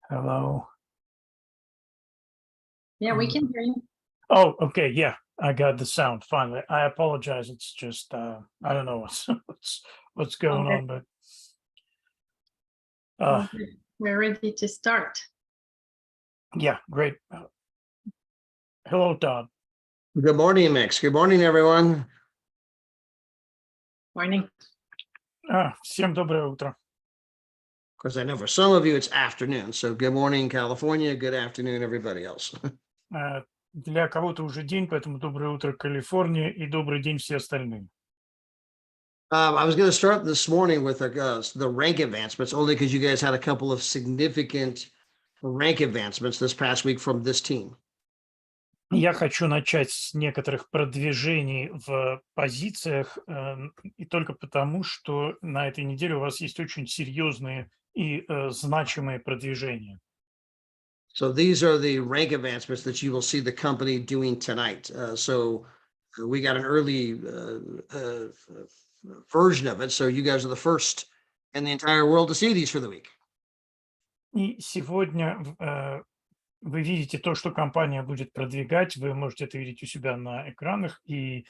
Hello. Yeah, we can hear you. Oh, okay. Yeah, I got the sound finally. I apologize. It's just I don't know what's going Okay. on, but Okay, we're ready to start. yeah, great. Hello, Todd. Good morning, Mix. Good morning, everyone. Morning. Всем доброе утро. Of course, I know for some of you it's afternoon. So good morning, California. Good afternoon, everybody else. Для кого-то уже день, поэтому доброе утро, Калифорния, и добрый день все остальные. I was going to start this morning with the rank advancements, only because you guys had a couple of significant rank advancements this past week from this team. Я хочу начать с некоторых продвижений в позициях, и только потому, что на этой неделе у вас есть очень серьезные и значимые продвижения. So these are the rank advancements that you will see the company doing tonight. So we got an early version of it. So you guys are the first in the entire world to see these for the week. И сегодня вы видите то, что компания будет продвигать, вы можете это видеть у себя на экранах, и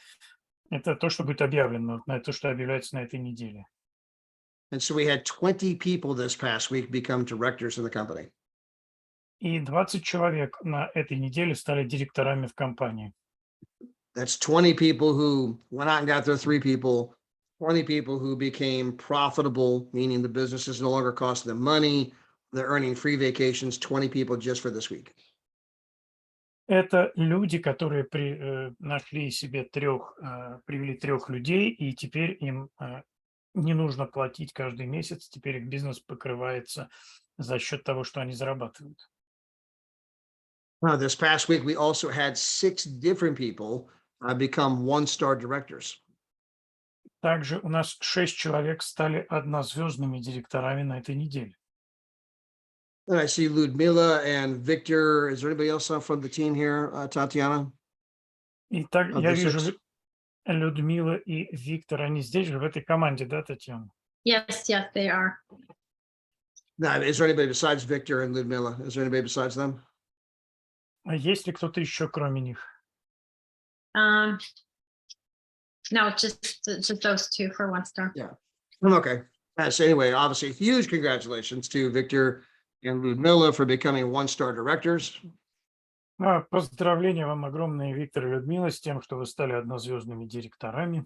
это то, что будет объявлено, то, что объявляется на этой неделе. And so we had 20 people this past week become directors in the company. И 20 человек на этой неделе стали директорами в компании. That's 20 people who went out and got their 3 people, 20 people who became profitable, meaning the business is no longer costing them money. They're earning free vacations, 20 people just for this week. Это люди, которые нашли себе привели 3 людей, и теперь им не нужно платить каждый месяц, теперь их бизнес покрывается за счет того, что они зарабатывают. This past week, we also had 6 different people become one-star directors. Также у нас 6 человек стали однозвездными директорами на этой неделе. And I see Ludmila and Victor. Is there anybody else from the team here, Tatiana? И так Of я the вижу 6? Людмила и Виктор, они здесь же, в этой команде, да, Татьяна? Yes, they are. Now, is there anybody besides Victor and Ludmila? Is there anybody besides them? А есть ли кто-то еще, кроме них? No, just those 2 for 1 star. Yeah. Okay. So anyway, obviously, huge congratulations to Victor and Ludmila for becoming one-star directors. Поздравления вам огромные, Виктор и Людмила, с тем, что вы стали однозвездными директорами.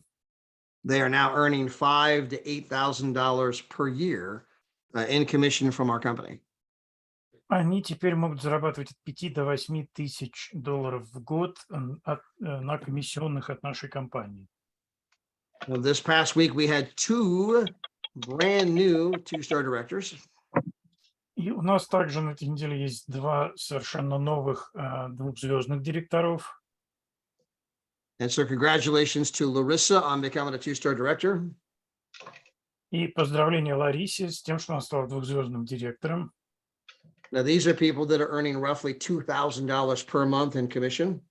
They are now earning $5,000 to $8,000 per year in commission from our company. Они теперь могут зарабатывать от 5 до 8 тысяч долларов в год на комиссионных от нашей компании. This past week, we had 2 brand new 2-star directors. И у нас также на этой неделе есть 2 совершенно новых двухзвездных директоров. And so congratulations to Larissa on becoming a 2-star director. И поздравления Ларисе с тем, что она стала двухзвездным директором. Now, these are people that are earning roughly $2,000 per month in commission.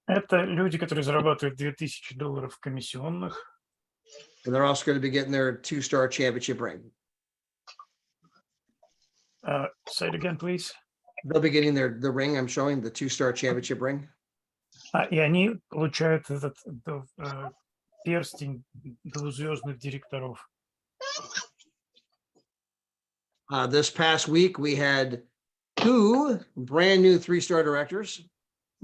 Это люди, которые зарабатывают $2000 комиссионных. And they're also going to be getting their 2-star championship ring. Say it again, please. They'll be getting the ring I'm showing, the 2-star championship ring. И они получают этот перстень двузвездных директоров. This past week, we had 2 brand new 3-star directors.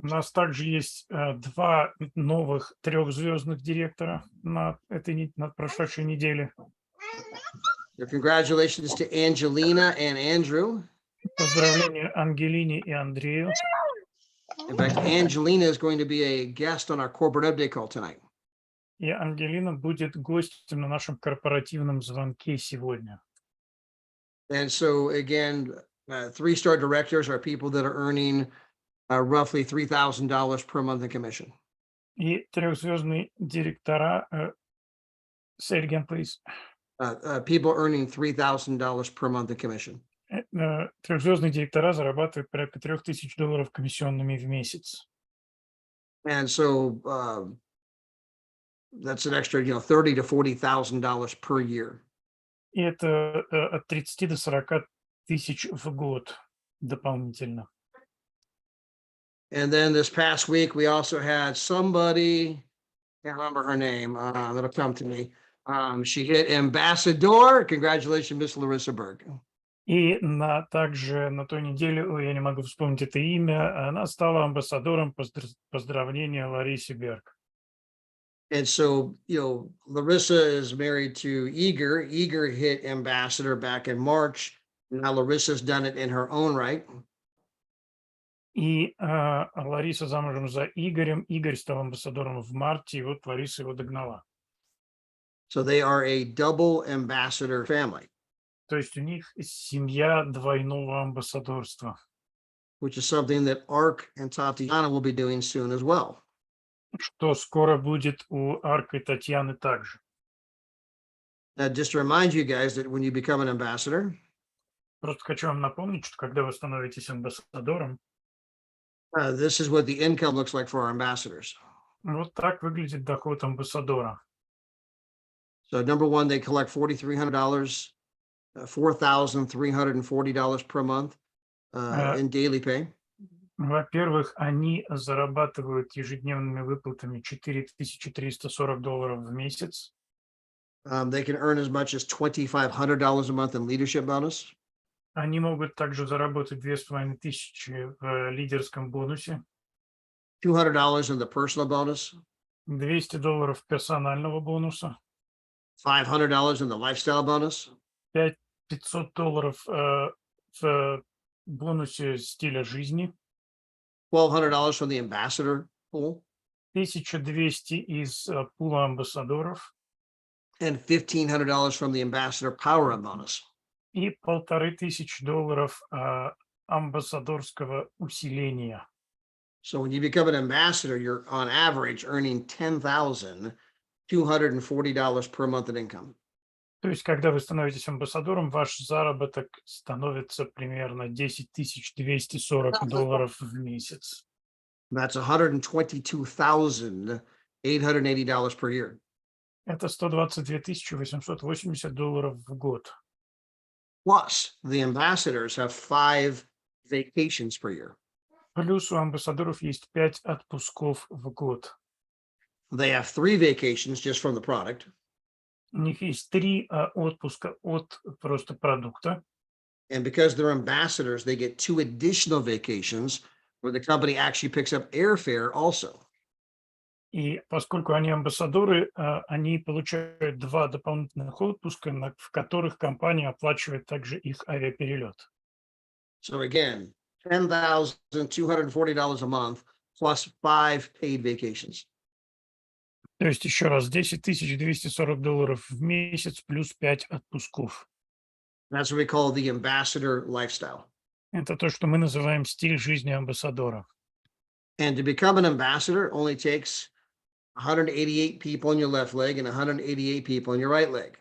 У нас также есть 2 новых 3-звездных директора на прошедшей неделе. So congratulations to Angelina and Andrew. Поздравления Ангелине и Андрею. In fact, Angelina is going to be a guest on our corporate update call tonight. И Ангелина будет гостем на нашем корпоративном звонке сегодня. And so again, 3-star directors are people that are earning roughly $3,000 per month in commission. И 3-звездные директора, say it again, please. People earning $3,000 per month in commission. 3-звездные директора зарабатывают порядка $3000 комиссионными в месяц. And so that's an extra, $30,000 to $40,000 per year. И это от 30 до 40 тысяч в год дополнительно. And then this past week, we also had somebody, can't remember her name, that'll come to me. She hit ambassador. Congratulations, Miss Larissa Berg. И также на той неделе, я не могу вспомнить это имя, она стала амбассадором поздравления Ларисе Берг. And so, Larissa is married to Eager. Eager hit ambassador back in March. Now Larissa's done it in her own right. И Лариса замужем за Игорем. Игорь стал амбассадором в марте, и вот Лариса его догнала. So they are a double ambassador family, То есть у них семья двойного амбассадорства, which is something that Ark and Tatiana will be doing soon as well. что скоро будет у Арка и Татьяны также. Now, just to remind you guys that when you become an ambassador, Просто хочу вам напомнить, что когда вы становитесь амбассадором, this is what the income looks like for our ambassadors. вот так выглядит доход амбассадора. So number one, they collect $4,300, $4,340 per month in daily pay. Во-первых, они зарабатывают ежедневными выплатами $4340 в месяц. They can earn as much as $2,500 a month in leadership bonus. Они могут также заработать 2500 в лидерском бонусе, $200 in the personal bonus, $200 персонального бонуса, $500 in the lifestyle bonus, $500 в бонусе стиля жизни, $1,200 from the ambassador pool, 1200 из пула амбассадоров and $1,500 from the ambassador power up bonus. и $1500 амбассадорского усиления. So when you become an ambassador, you're on average earning $10,240 per month in income. То есть, когда вы становитесь амбассадором, ваш заработок становится примерно $10,240 в месяц. That's $122,880 per year. Это $122 880 в год. Plus, the ambassadors have 5 vacations per year. Плюс у амбассадоров есть 5 отпусков в год. They have 3 vacations just from the product. У них есть 3 отпуска от просто продукта. And because they're ambassadors, they get 2 additional vacations where the company actually picks up airfare also. И поскольку они амбассадоры, они получают 2 дополнительных отпуска, в которых компания оплачивает также их авиаперелет. So again, $10,240 a month plus 5 paid vacations. То есть еще раз, $10,240 в месяц плюс 5 отпусков. That's what we call the ambassador lifestyle. Это то, что мы называем стиль жизни амбассадора. And to become an ambassador only takes 188 people on your left leg and 188 people on your right leg.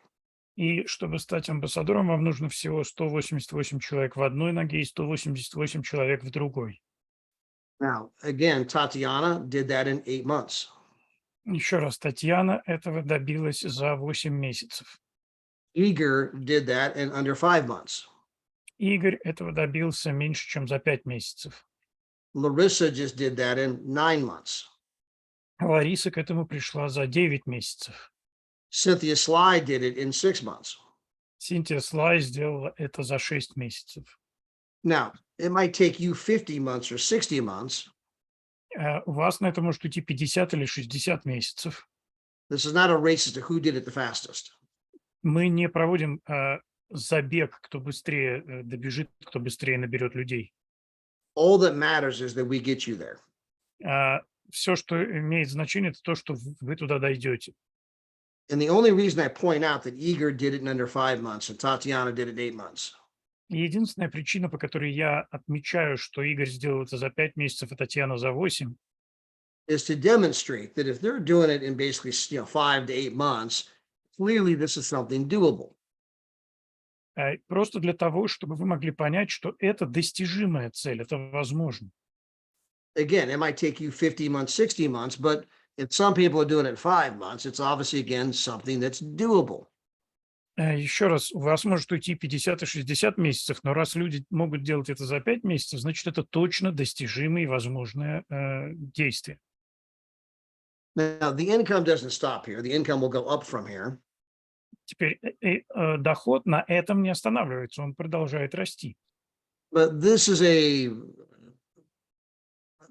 И чтобы стать амбассадором, вам нужно всего 188 человек в одной ноге и 188 человек в другой. Now, again, Tatiana did that in 8 months. Еще раз, Татьяна этого добилась за 8 месяцев. Eager did that in under 5 months. Игорь этого добился меньше, чем за 5 месяцев. Larissa just did that in 9 months. Лариса к этому пришла за 9 месяцев. Cynthia Sly did it in 6 months. Синтия Слай сделала это за 6 месяцев. Now, it might take you 50 months or 60 months. У вас на это может уйти 50 или 60 месяцев. This is not a race as to who did it the fastest. Мы не проводим забег, кто быстрее добежит, кто быстрее наберет людей. All that matters is that we get you there. Все, что имеет значение, это то, что вы туда дойдете. And the only reason I point out that Eager did it in under 5 months and Tatiana did it 8 months. И единственная причина, по которой я отмечаю, что Игорь сделал это за 5 месяцев, а Татьяна за 8, is to demonstrate that if they're doing it in basically 5 to 8 months, clearly this is something doable. просто для того, чтобы вы могли понять, что это достижимая цель, это возможно. Again, it might take you 50 months, 60 months, but if some people are doing it 5 months, it's obviously, again, something that's doable. Еще раз, у вас может уйти 50 и 60 месяцев, но раз люди могут делать это за 5 месяцев, значит, это точно достижимое и возможное действие. Now, the income doesn't stop here. The income will go up from here. Теперь доход на этом не останавливается, он продолжает расти. But this is a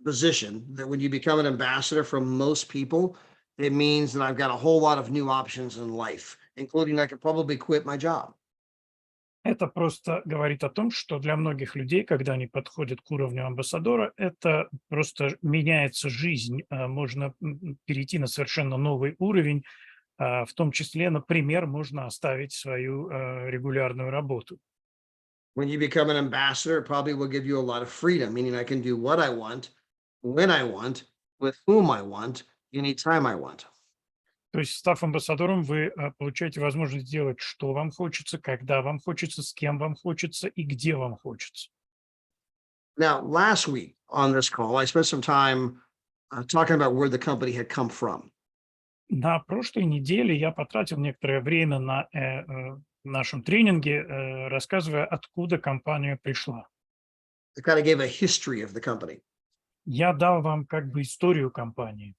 position that when you become an ambassador for most people, it means that I've got a whole lot of new options in life, including I could probably quit my job. Это просто говорит о том, что для многих людей, когда они подходят к уровню амбассадора, это просто меняется жизнь, можно перейти на совершенно новый уровень, в том числе, например, можно оставить свою регулярную работу. When you become an ambassador, it probably will give you a lot of freedom, meaning I can do what I want, when I want, with whom I want, anytime I want. То есть, став амбассадором, вы получаете возможность делать, что вам хочется, когда вам хочется, с кем вам хочется и где вам хочется. Now, last week on this call, I spent some time talking about where the company had come from. На прошлой неделе я потратил некоторое время на нашем тренинге, рассказывая, откуда компания пришла. I kind of gave a history of the company. Я дал вам как бы историю компании.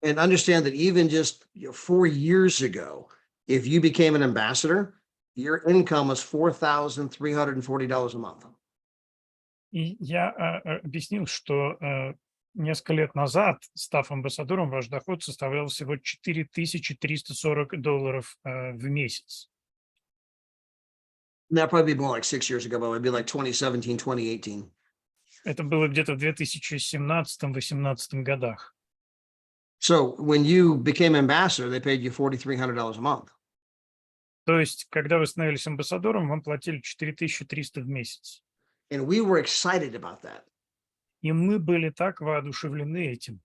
And understand that even just 4 years ago, if you became an ambassador, your income was $4,340 a month. И я объяснил, что несколько лет назад, став амбассадором, ваш доход составлял всего $4340 в месяц. That probably be more like 6 years ago, but it would be like 2017, 2018. Это было где-то в 2017-2018 годах. So when you became ambassador, they paid you $4,300 a month. То есть, когда вы становились амбассадором, вам платили 4300 в месяц. And we were excited about that И мы были так воодушевлены этим.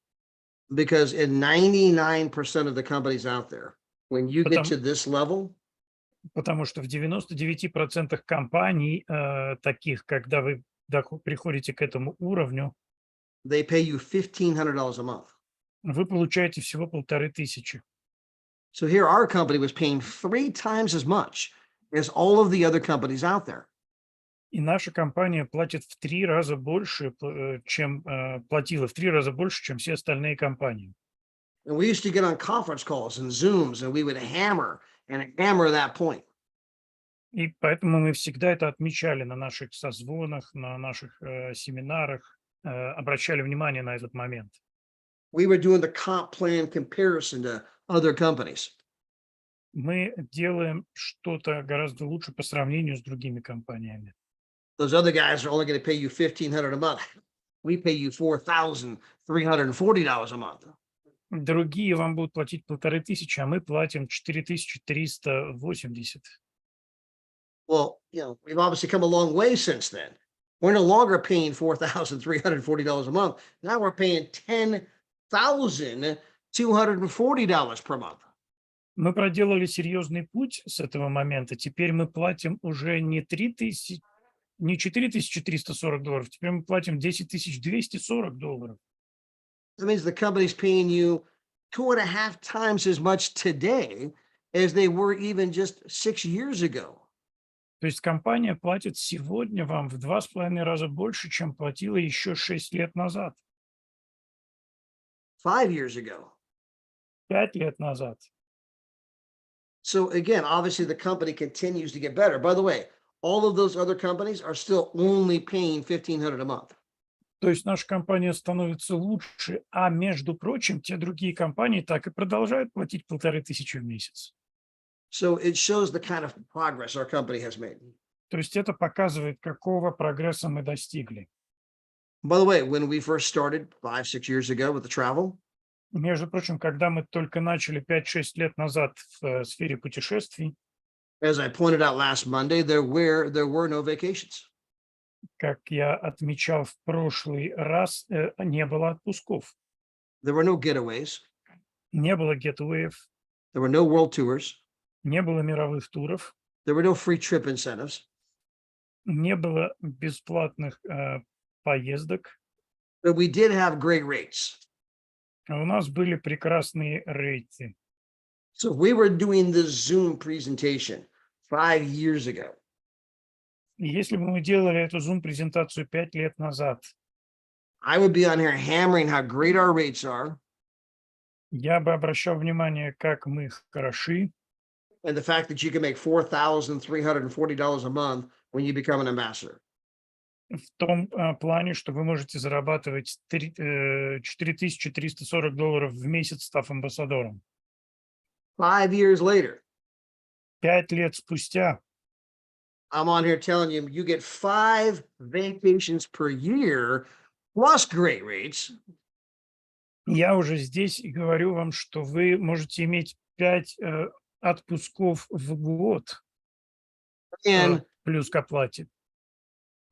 because in 99% of the companies out there, when you get Потому, to this level, потому что в 99% компаний, таких, когда вы приходите к этому уровню, they pay you $1,500 a month. вы получаете всего 1500. So here our company was paying 3 times as much as all of the other companies out there. И наша компания платит в 3 раза больше, чем платила в 3 раза больше, чем все остальные компании. And we used to get on conference calls and Zooms, and we would hammer that point. И поэтому мы всегда это отмечали на наших созвонах, на наших семинарах, обращали внимание на этот момент. We were doing the comp plan comparison to other companies. Мы делаем что-то гораздо лучше по сравнению с другими компаниями. Those other guys are only going to pay you $1,500 a month. We pay you $4,340 a month. Другие вам будут платить 1500, а мы платим 4380. Well, we've obviously come a long way since then. We're no longer paying $4,340 a month. Now we're paying $10,240 per month. Мы проделали серьезный путь с этого момента. Теперь мы платим уже не $4340, теперь мы платим $10240. That means the company's paying you 2.5 times as much today as they were even just 6 years ago. То есть компания платит сегодня вам в 2,5 раза больше, чем платила еще 6 лет назад, 5 years ago. 5 лет назад. So again, obviously the company continues to get better. By the way, all of those other companies are still only paying $1,500 a month. То есть наша компания становится лучше, а между прочим, те другие компании так и продолжают платить 1500 в месяц. So it shows the kind of progress our company has made. То есть это показывает, какого прогресса мы достигли. By the way, when we first started 5-6 years ago with the travel, Между прочим, когда мы только начали 5-6 лет назад в сфере путешествий, as I pointed out last Monday, there were no vacations. как я отмечал в прошлый раз, не было отпусков, There were no getaways. не было гетвеев, There were no world tours. не было мировых туров, There were no free trip incentives. не было бесплатных поездок. But we did have great rates. А у нас были прекрасные рейты. So if we were doing this Zoom presentation 5 years ago, И если бы мы делали эту Zoom-презентацию 5 лет назад, I would be on here hammering how great our rates are я бы обращал внимание, как мы хороши, and the fact that you can make $4,340 a month when you become an ambassador. в том плане, что вы можете зарабатывать $4340 в месяц, став амбассадором. 5 years later, 5 лет спустя I'm on here telling you, you get 5 vacations per year plus great rates. я уже здесь и говорю вам, что вы можете иметь 5 отпусков в год And плюс к оплате.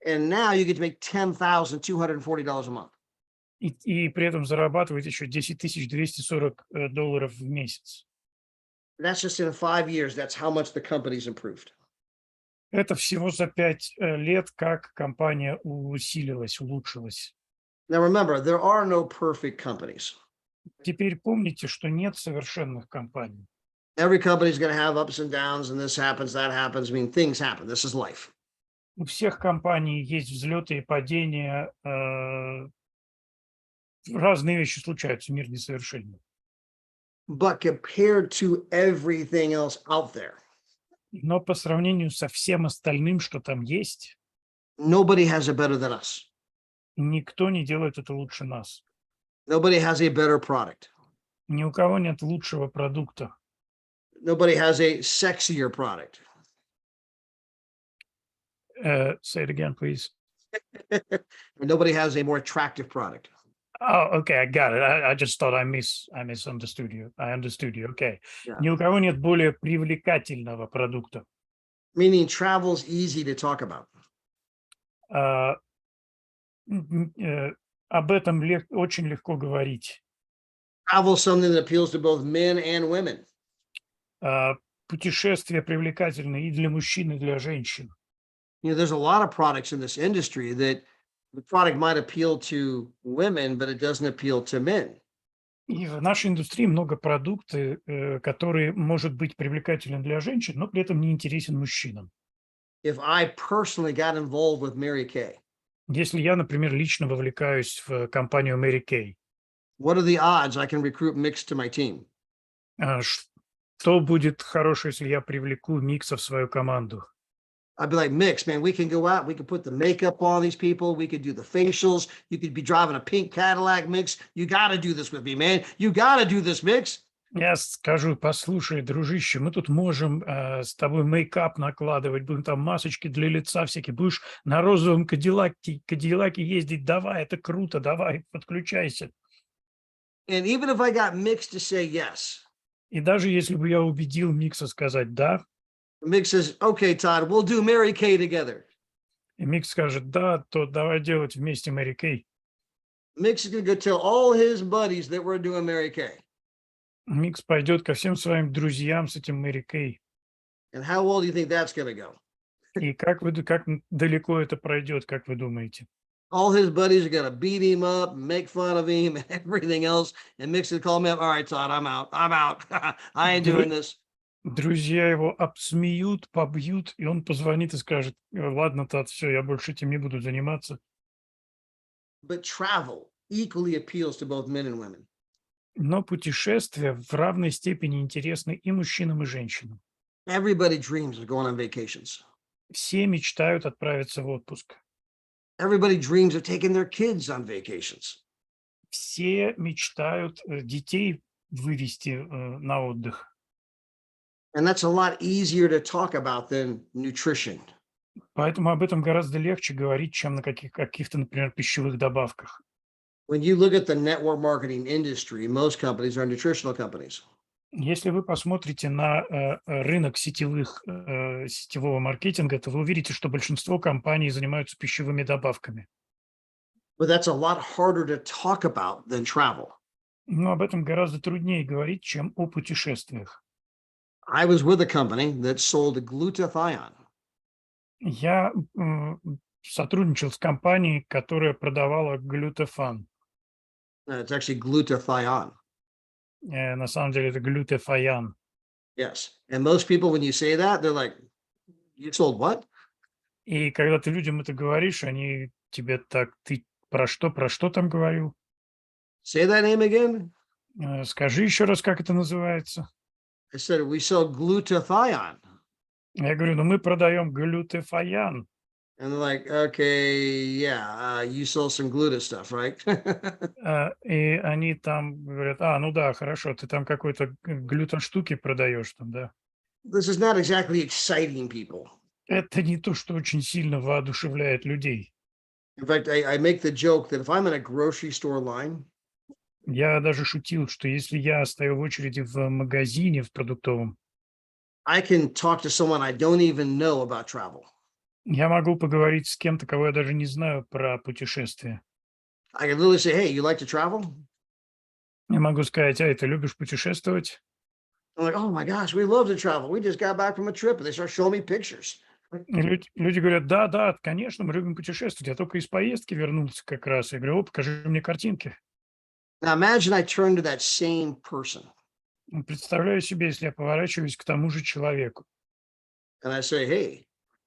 now you get to make $10,240 a month. И при этом зарабатывать еще $10 240 в месяц. That's just in 5 years. That's how much the company's improved. Это всего за 5 лет, как компания усилилась, улучшилась. Now remember, there are no perfect companies. Теперь помните, что нет совершенных компаний. Every company's going to have ups and downs, and this happens, that happens. I mean, things happen. This is life. У всех компаний есть взлеты и падения. Разные вещи случаются, мир несовершенен. But compared to everything else out there, Но по сравнению со всем остальным, что там есть, nobody has it better than us. никто не делает это лучше нас. Nobody has a better product. Ни у кого нет лучшего продукта. Nobody has a sexier product. Say it again, please. Nobody has a more attractive product. Oh, okay, I got it. I just thought I misunderstood you. I understood you. Okay. Yeah. Ни у кого нет более привлекательного продукта. Meaning travel's easy to talk about. Об этом очень легко говорить. Travel is something that appeals to both men and women. Путешествия привлекательны и для мужчин, и для женщин. You know, there's a lot of products in this industry that the product might appeal to women, but it doesn't appeal to men. И в нашей индустрии много продуктов, которые может быть привлекателен для женщин, но при этом не интересен мужчинам. If I personally got involved with Mary Kay, Если я, например, лично вовлекаюсь в компанию Mary Kay, what are the odds I can recruit Mix to my team? что будет хорошее, если я привлеку Микса в свою команду? I'd be like, Mix, man, we can go out, we can put the makeup on these people, we could do the facials, you could be driving a pink Cadillac, Mix. You got to do this with me, man. You got to do this, Mix. Я скажу, послушай, дружище, мы тут можем с тобой мейкап накладывать, будем там масочки для лица всякие, будешь на розовом Кадиллаке ездить, давай, это круто, давай, подключайся. And even if I got Mix to say yes, И даже если бы я убедил Микса сказать «да», Mix says, okay, Todd, we'll do Mary Kay together. и Микс скажет «да», то давай делать вместе Мэри Кей. Mix is going to go tell all his buddies that we're doing Mary Kay. Микс пойдет ко всем своим друзьям с этим Мэри Кей. And how well do you think that's going to go? И как далеко это пройдет, как вы думаете? All his buddies are going to beat him up, make fun of him, and everything else. And Mix will call me up. All right, Todd, I'm out. I'm out. I ain't doing this. Друзья его обсмеют, побьют, и он позвонит и скажет: ладно, Тат, все, я больше этим не буду заниматься. But travel equally appeals to both men and women. Но путешествия в равной степени интересны и мужчинам, и женщинам. Everybody dreams of going on vacations. Все мечтают отправиться в отпуск. Everybody dreams of taking their kids on vacations. Все мечтают детей вывести на отдых. And that's a lot easier to talk about than nutrition. Поэтому об этом гораздо легче говорить, чем на каких-то, например, пищевых добавках. When you look at the network marketing industry, most companies are nutritional companies. Если вы посмотрите на рынок сетевого маркетинга, то вы увидите, что большинство компаний занимаются пищевыми добавками. But that's a lot harder to talk about than travel. Но об этом гораздо труднее говорить, чем о путешествиях. I was with a company that sold glutathione. Я сотрудничал с компанией, которая продавала глютефан. It's actually glutathione. На самом деле это глютефаян. Yes. And most people, when you say that, they're like, You sold what? И когда ты людям это говоришь, они тебе так: "Ты про что там говорил? Say that name again. Скажи еще раз, как это называется". I said, we sell glutathione. Я говорю: "Ну, мы продаем глютафаян". And they're like, okay, yeah, you sell some gluta stuff, right? И они там говорят: ну да, хорошо, ты там какой-то глютен-штуки продаешь там, да". This is not exactly exciting people. Это не то, что очень сильно воодушевляет людей. In fact, I make the joke that if I'm in a grocery store line, Я даже шутил, что если я стою в очереди в магазине в продуктовом, I can talk to someone I don't even know about travel. я могу поговорить с кем-то, кого я даже не знаю, про путешествия. I can literally say, hey, you like to travel? Я могу сказать: ты любишь путешествовать? I'm like, oh my gosh, we love to travel. We just got back from a trip. And they start showing me pictures. И люди говорят: да, да, конечно, мы любим путешествовать. Я только из поездки вернулся как раз. Я говорю: покажи мне картинки. Now imagine I turn to that same person Представляю себе, если я поворачиваюсь к тому же человеку, and I say, hey,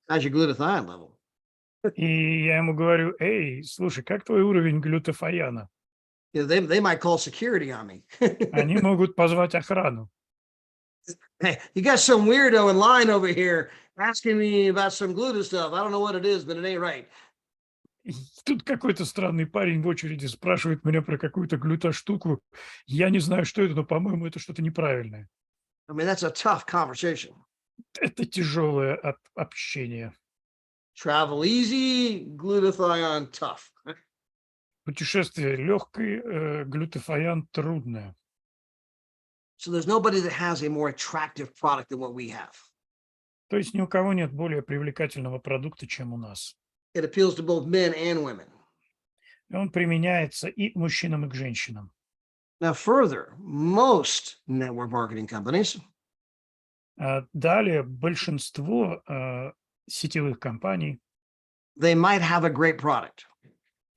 how's your glutathione level? и я ему говорю: эй, слушай, как твой уровень глютафаяна? You know, they might call security on me. Они могут позвать охрану. Hey, you got some weirdo in line over here asking me about some gluta stuff. I don't know what it is, but it ain't right. И тут какой-то странный парень в очереди спрашивает меня про какую-то глюта-штуку. Я не знаю, что это, но, по-моему, это что-то неправильное. I mean, that's a tough conversation. Это тяжелое общение. Travel easy, glutathione tough. Путешествие легкое, глютафаян трудное. So there's nobody that has a more attractive product than what we have. То есть ни у кого нет более привлекательного продукта, чем у нас. It appeals to both men and women. И он применяется и к мужчинам, и к женщинам. Now, further, most network marketing companies Далее большинство сетевых компаний, they might have a great product.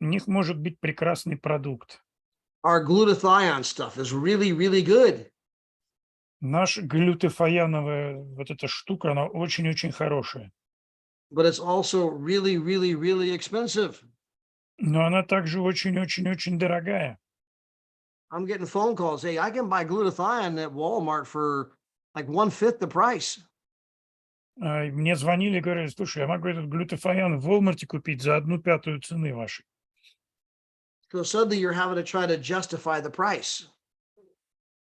у них может быть прекрасный продукт. Our glutathione stuff is really, really good. Наша глютафаяновая вот эта штука, она очень-очень хорошая. But it's also really, really, really expensive. Но она также очень-очень-очень дорогая. I'm getting phone calls. Hey, I can buy glutathione at Walmart for like 1/5 the price. Мне звонили и говорили: слушай, я могу этот глютафаян в Walmart купить за 1/5 цены вашей. So suddenly you're having to try to justify the price.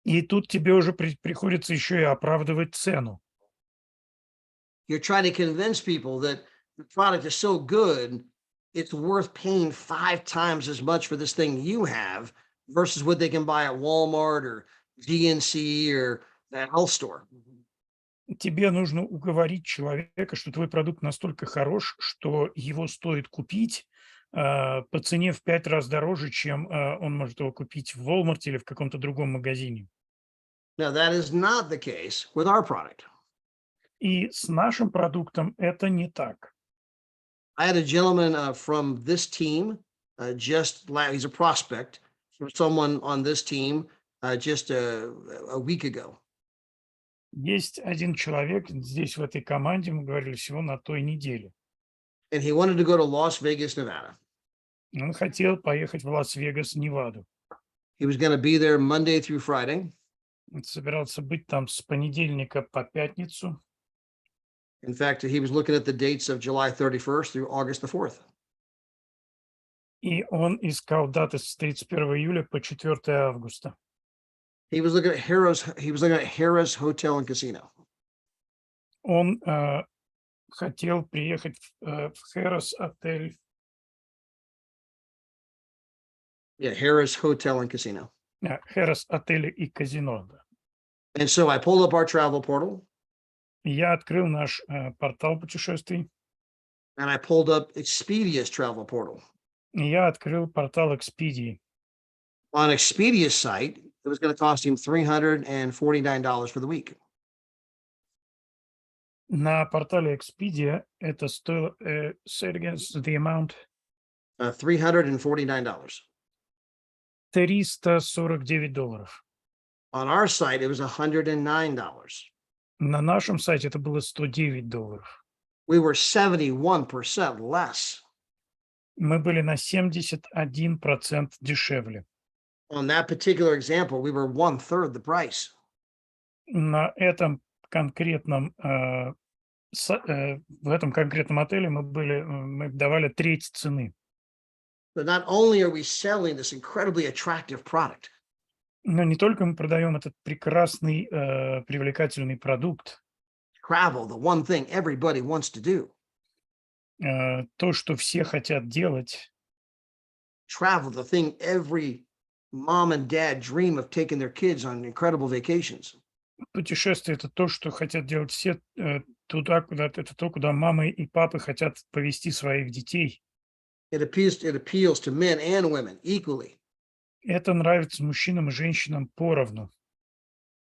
И тут тебе уже приходится еще и оправдывать цену. You're trying to convince people that the product is so good, it's worth paying 5 times as much for this thing you have versus what they can buy at Walmart or GNC or the health store. Тебе нужно уговорить человека, что твой продукт настолько хорош, что его стоит купить по цене в 5 раз дороже, чем он может его купить в Walmart или в каком-то другом магазине. Now, that is not the case with our product. И с нашим продуктом это не так. I had a gentleman from this team, he's a prospect for someone on this team just a week ago. Есть один человек здесь, в этой команде, мы говорили всего на той неделе. And he wanted to go to Las Vegas, Nevada. Он хотел поехать в Лас-Вегас, Неваду. He was going to be there Monday through Friday. Он собирался быть там с понедельника по пятницу. In fact, he was looking at the dates of July 31st through August the 4th. И он искал даты с 31 июля по 4 августа. He was looking at Harrah's Hotel and Casino. Он хотел приехать в Harrah's отель. Yeah, Harrah's Hotel and Casino. Harrah's отель и казино. Да. And so I pulled up our travel portal. Я открыл наш портал путешествий. And I pulled up Expedia's travel portal. И я открыл портал Expedia. On Expedia's site, it was going to cost him $349 for the week. На портале Expedia это стоило, say it again, the amount. $349. $349. On our site, it was $109. На нашем сайте это было $109. we were 71% less. Мы были на 71% дешевле. On that particular example, we were 1/3 the price. На этом конкретном, в этом конкретном отеле мы давали треть цены. But not only are we selling this incredibly attractive product, Но не только мы продаем этот прекрасный, привлекательный продукт, travel, the one thing everybody wants to do. то, что все хотят делать, Travel, the thing every mom and dad dream of taking their kids on incredible vacations. путешествие — это то, что хотят делать все, туда, это то, куда мамы и папы хотят повезти своих детей. It appeals to men and women equally. Это нравится мужчинам и женщинам поровну.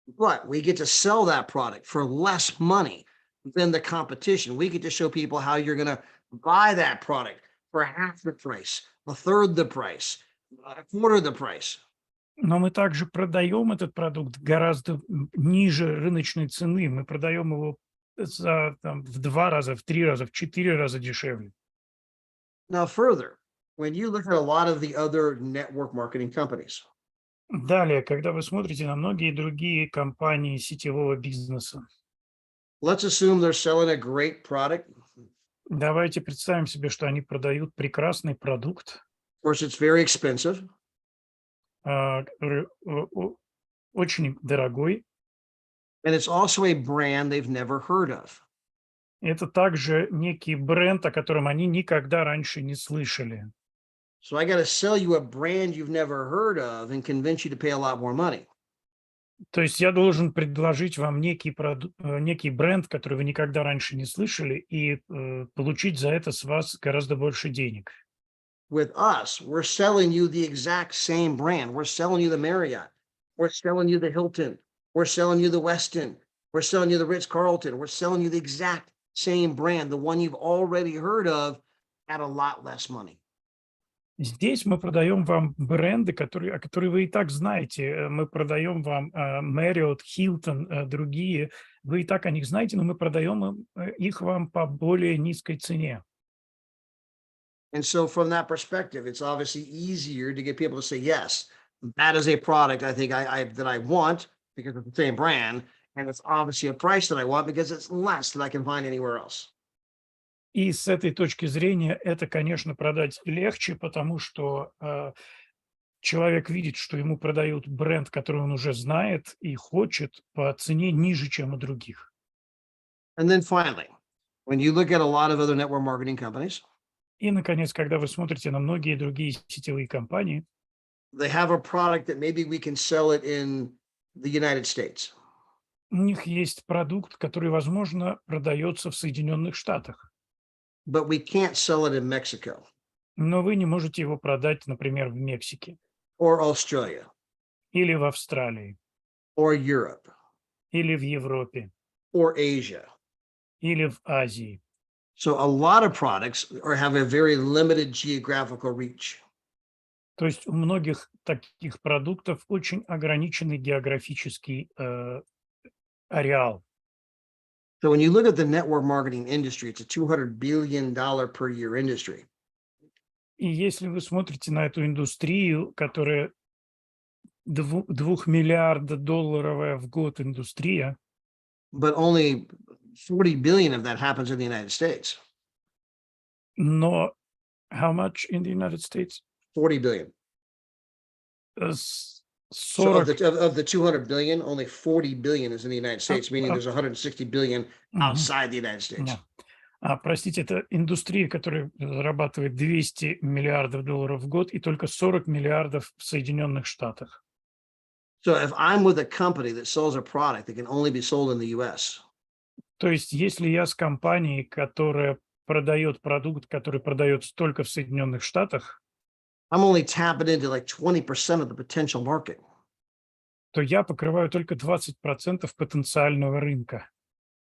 But we get to sell that product for less money than the competition. We get to show people how you're going to buy that product for half the price, a third the price, a quarter the price. Но мы также продаем этот продукт гораздо ниже рыночной цены. Мы продаем его в 2 раза, в 3 раза, в 4 раза дешевле. Now, further, when you look at a lot of the other network marketing companies, Далее, когда вы смотрите на многие другие компании сетевого бизнеса, let's assume they're selling a great product. давайте представим себе, что они продают прекрасный продукт, Of course, it's very expensive. который очень дорогой. And it's also a brand they've never heard of. Это также некий бренд, о котором они никогда раньше не слышали. So I got to sell you a brand you've never heard of and convince you to pay a lot more money. То есть я должен предложить вам некий бренд, который вы никогда раньше не слышали, и получить за это с вас гораздо больше денег. With us, we're selling you the exact same brand. We're selling you the Marriott. We're selling you the Hilton. We're selling you the Westin. We're selling you the Ritz-Carlton. We're selling you the exact same brand, the one you've already heard of at a lot less money. Здесь мы продаем вам бренды, о которых вы и так знаете. Мы продаем вам Marriott, Hilton, другие. Вы и так о них знаете, но мы продаем их вам по более низкой цене. And so from that perspective, it's obviously easier to get people to say, yes, that is a product I think that I want because it's the same brand. And it's obviously a price that I want because it's less than I can find anywhere else. И с этой точки зрения это, конечно, продать легче, потому что человек видит, что ему продают бренд, который он уже знает и хочет по цене ниже, чем у других. And then finally, when you look at a lot of other network marketing companies, И, наконец, когда вы смотрите на многие другие сетевые компании, they have a product that maybe we can sell it in the United States. у них есть продукт, который, возможно, продается в Соединенных Штатах, But we can't sell it in Mexico но вы не можете его продать, например, в Мексике or Australia или в Австралии, or Europe или в Европе, or Asia. или в Азии. So a lot of products have a very limited geographical reach. То есть у многих таких продуктов очень ограниченный географический ареал. So when you look at the network marketing industry, it's a $200 billion per year industry. И если вы смотрите на эту индустрию, которая 2 миллиарда долларовая в год индустрия, But only 40 billion of that happens in the United States. но how much in the United States? 40 billion. So 40, of the 200 billion, only 40 billion is in the United States, meaning there's 160 billion outside the United States. простите, это индустрия, которая зарабатывает 200 миллиардов долларов в год и только 40 миллиардов в Соединенных Штатах. So if I'm with a company that sells a product that can only be sold in the US, То есть если я с компанией, которая продает продукт, который продается только в Соединенных Штатах, I'm only tapping into like 20% of the potential market. то я покрываю только 20% потенциального рынка,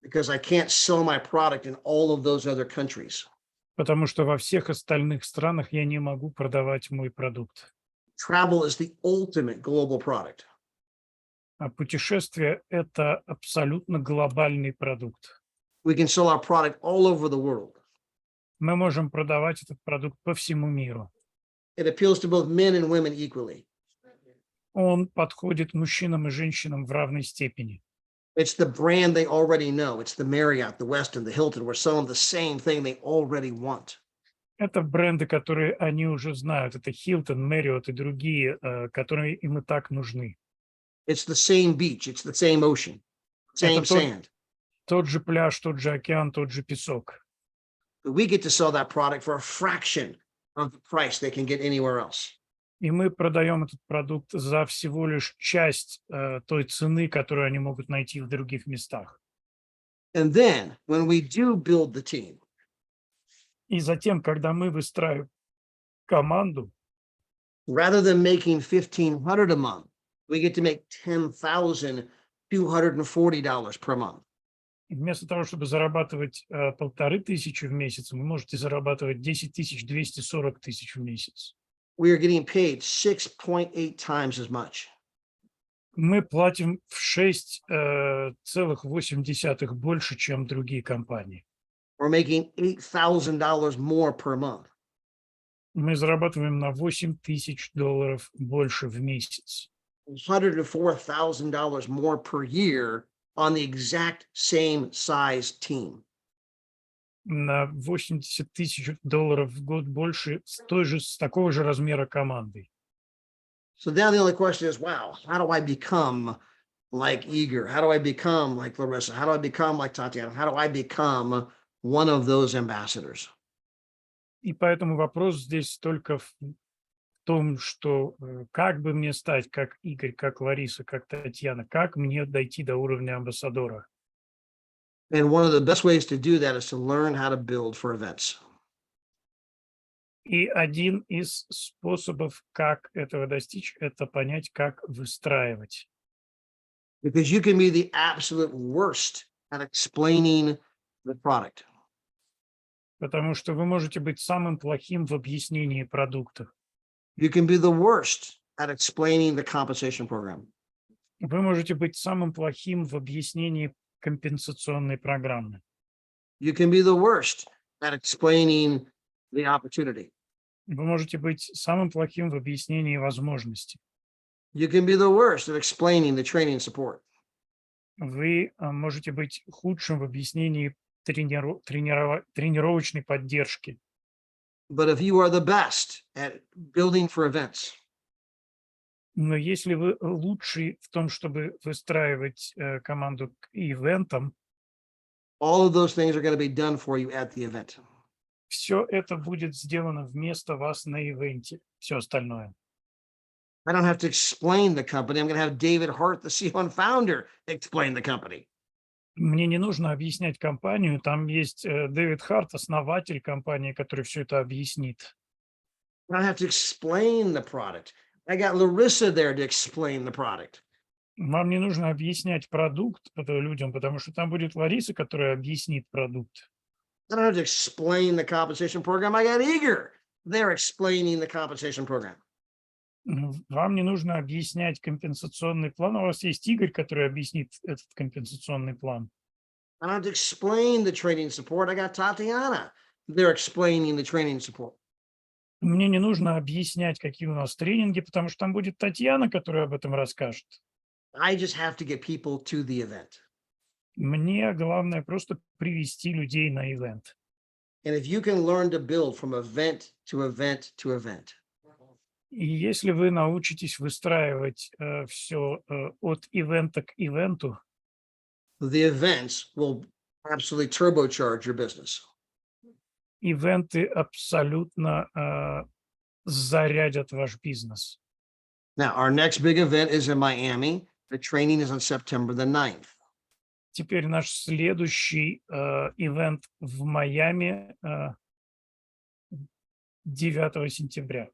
Because I can't sell my product in all of those other countries. потому что во всех остальных странах я не могу продавать мой продукт. Travel is the ultimate global product. А путешествие — это абсолютно глобальный продукт. We can sell our product all over the world. Мы можем продавать этот продукт по всему миру. It appeals to both men and women equally. Он подходит мужчинам и женщинам в равной степени. It's the brand they already know. It's the Marriott, the Westin, the Hilton. We're selling the same thing they already want. Это бренды, которые они уже знают. Это Hilton, Marriott и другие, которые им и так нужны. It's the same beach. It's the same ocean, same Это тот, sand. тот же пляж, тот же океан, тот же песок. But we get to sell that product for a fraction of the price they can get anywhere else. И мы продаем этот продукт за всего лишь часть той цены, которую они могут найти в других местах. And then when we do build the team, И затем, когда мы выстраиваем команду, rather than making $1,500 a month, we get to make $10,240 per month. вместо того, чтобы зарабатывать 1500 в месяц, вы можете зарабатывать 10 240 тысяч в месяц. We are getting paid 6.8 times as much. Мы платим в 6,8 больше, чем другие компании. We're making $8,000 more per month. Мы зарабатываем на $8000 больше в месяц. $104,000 more per year on the exact same size team. На $80 000 в год больше с такого же размера командой. So now the only question is, wow, how do I become like Igor? How do I become like Larissa? How do I become like Tatiana? How do I become one of those ambassadors? И поэтому вопрос здесь только в том, что как бы мне стать, как Игорь, как Лариса, как Татьяна, как мне дойти до уровня амбассадора. And one of the best ways to do that is to learn how to build for events. И один из способов, как этого достичь, это понять, как выстраивать. Because you can be the absolute worst at explaining the product. Потому что вы можете быть самым плохим в объяснении продукта. You can be the worst at explaining the compensation program. Вы можете быть самым плохим в объяснении компенсационной программы. You can be the worst at explaining the opportunity. Вы можете быть самым плохим в объяснении возможностей. You can be the worst at explaining the training support. Вы можете быть худшим в объяснении тренировочной поддержки. But if you are the best at building for events, Но если вы лучший в том, чтобы выстраивать команду к ивентам, all of those things are going to be done for you at the event. все это будет сделано вместо вас на ивенте, все остальное. I don't have to explain the company. I'm going to have David Hart, the CEO and founder, explain the company. Мне не нужно объяснять компанию, там есть Дэвид Харт, основатель компании, который все это объяснит. I don't have to explain the product. I got Larissa there to explain the product. Вам не нужно объяснять продукт людям, потому что там будет Лариса, которая объяснит продукт. I don't have to explain the compensation program. I got Igor there explaining the compensation program. Вам не нужно объяснять компенсационный план. У вас есть Игорь, который объяснит этот компенсационный план. I don't have to explain the training support. I got Tatiana there explaining the training support. Мне не нужно объяснять, какие у нас тренинги, потому что там будет Татьяна, которая об этом расскажет. I just have to get people to the event. Мне главное просто привести людей на ивент. And if you can learn to build from event to event to event, И если вы научитесь выстраивать все от ивента к ивенту, the events will absolutely turbocharge your business. ивенты абсолютно зарядят ваш бизнес. Now, our next big event is in Miami. The training is on September the 9th. Теперь наш следующий ивент в Майами 9 сентября.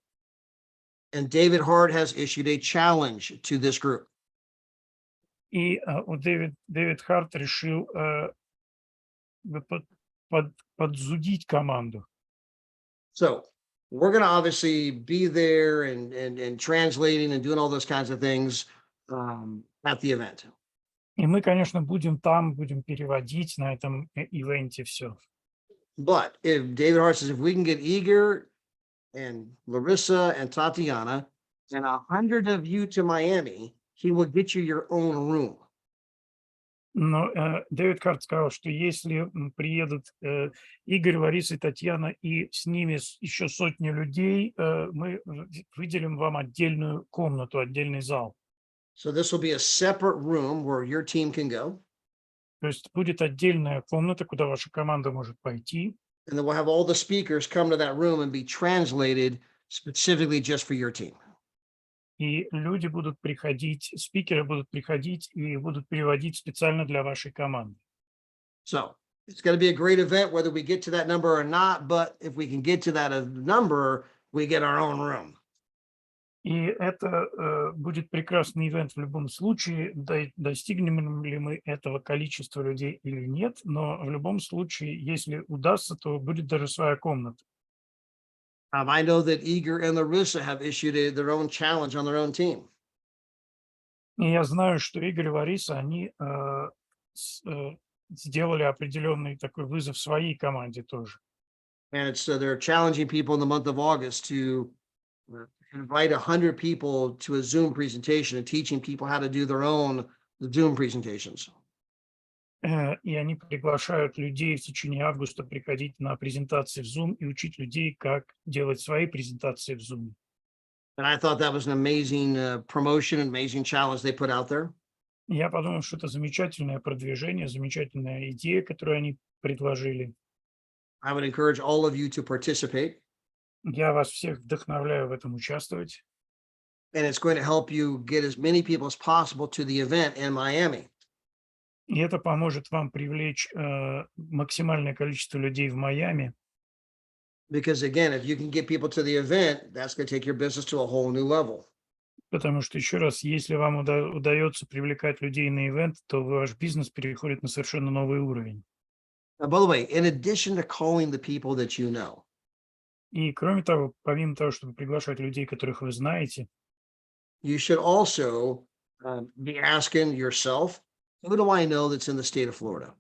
And David Hart has issued a challenge to this group. И Дэвид Харт решил подзудить команду. So we're going to obviously be there and translating and doing all those kinds of things at the event. И мы, конечно, будем там, будем переводить на этом ивенте все. But if David Hart says, if we can get Igor and Larissa and Tatiana and 100 of you to Miami, he will get you your own room. Но Дэвид Харт сказал, что если приедут Игорь, Лариса и Татьяна, и с ними еще сотни людей, мы выделим вам отдельную комнату, отдельный зал. So this will be a separate room where your team can go. То есть будет отдельная комната, куда ваша команда может пойти. And then we'll have all the speakers come to that room and be translated specifically just for your team. И люди будут приходить, спикеры будут приходить и будут переводить специально для вашей команды. So it's going to be a great event, whether we get to that number or not. But if we can get to that number, we get our own room. И это будет прекрасный ивент в любом случае, достигнем ли мы этого количества людей или нет, но в любом случае, если удастся, то будет даже своя комната. I know that Igor and Larissa have issued their own challenge on their own team. И я знаю, что Игорь и Лариса, они сделали определенный такой вызов своей команде тоже. And it's they're challenging people in the month of August to invite 100 people to a Zoom presentation and teaching people how to do their own Zoom presentations. И они приглашают людей в течение августа приходить на презентации в Zoom и учить людей, как делать свои презентации в Zoom. And I thought that was an amazing promotion, an amazing challenge they put out there. Я подумал, что это замечательное продвижение, замечательная идея, которую они предложили. I would encourage all of you to participate. Я вас всех вдохновляю в этом участвовать. And it's going to help you get as many people as possible to the event in Miami. И это поможет вам привлечь максимальное количество людей в Майами. Because again, if you can get people to the event, that's going to take your business to a whole new level. Потому что, еще раз, если вам удается привлекать людей на ивент, то ваш бизнес переходит на совершенно новый уровень. Now, by the way, in addition to calling the people that you know, И кроме того, помимо того, чтобы приглашать людей, которых вы знаете, you should also be asking yourself, who do I know that's in the state of Florida?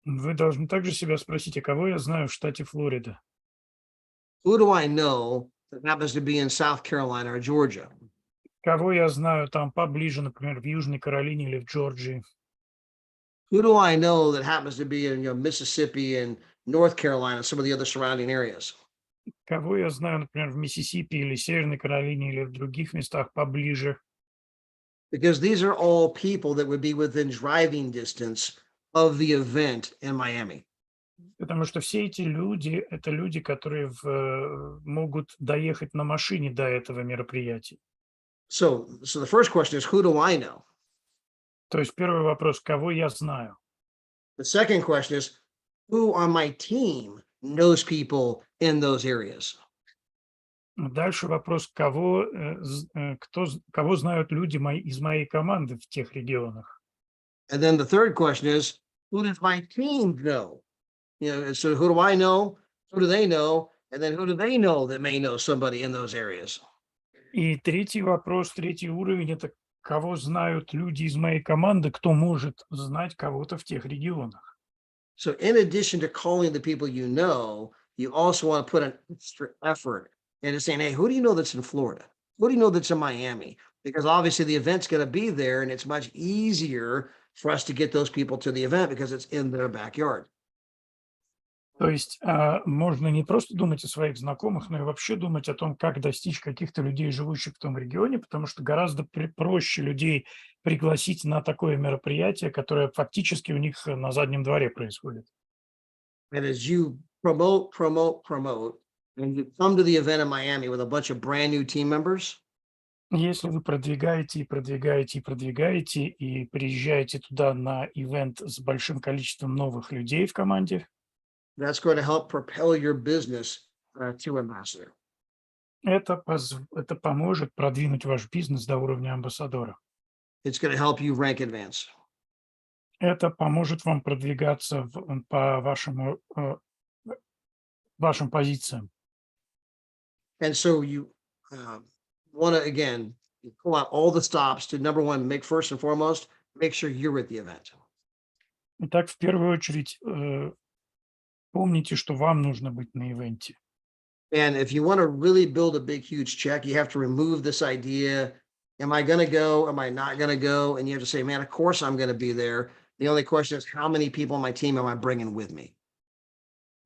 вы должны также себя спросить, а кого я знаю в штате Флорида? Who do I know that happens to be in South Carolina or Georgia? Кого я знаю там поближе, например, в Южной Каролине или в Джорджии? Who do I know that happens to be in Mississippi and North Carolina, some of the other surrounding areas? Кого я знаю, например, в Миссисипи или Северной Каролине или в других местах поближе? Because these are all people that would be within driving distance of the event in Miami. Потому что все эти люди, это люди, которые могут доехать на машине до этого мероприятия. So the first question is, who do I know? То есть первый вопрос, кого я знаю? The second question is, who on my team knows people in those areas? Дальше вопрос, кого знают люди из моей команды в тех регионах? And then the third question is, who does my team know? So who do I know? Who do they know? And then who do they know that may know somebody in those areas? И третий вопрос, третий уровень – это кого знают люди из моей команды, кто может знать кого-то в тех регионах. So in addition to calling the people you know, you also want to put an extra effort into saying, hey, who do you know that's in Florida? Who do you know that's in Miami? Because obviously the event's going to be there, and it's much easier for us to get those people to the event because it's in their backyard. То есть можно не просто думать о своих знакомых, но и вообще думать о том, как достичь каких-то людей, живущих в том регионе, потому что гораздо проще людей пригласить на такое мероприятие, которое фактически у них на заднем дворе происходит. And as you promote, and you come to the event in Miami with a bunch of brand new team members, Если вы продвигаете и приезжаете туда на ивент с большим количеством новых людей в команде, that's going to help propel your business to ambassador. это поможет продвинуть ваш бизнес до уровня амбассадора. It's going to help you rank advance. Это поможет вам продвигаться по вашим позициям. And so you want to, again, pull out all the stops to, number one, make first and foremost, make sure you're at the event. Итак, в первую очередь, помните, что вам нужно быть на ивенте. And if you want to really build a big, huge check, you have to remove this idea. Am I going to go? Am I not going to go? And you have to say, man, of course I'm going to be there. The only question is, how many people on my team am I bringing with me?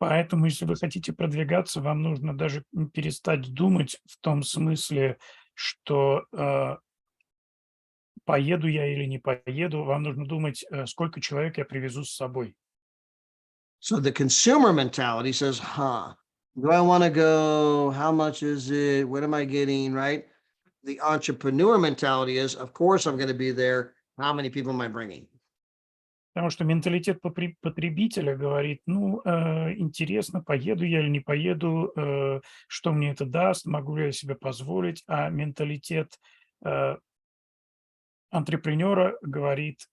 Поэтому, если вы хотите продвигаться, вам нужно даже перестать думать в том смысле, что поеду я или не поеду. Вам нужно думать, сколько человек я привезу с собой. So the consumer mentality says, do I want to go? How much is it? What am I getting? Right? The entrepreneur mentality is, of course I'm going to be there. How many people am I bringing? Потому что менталитет потребителя говорит, ну, интересно, поеду я или не поеду, что мне это даст, могу ли я себе позволить. А менталитет антрепренера говорит,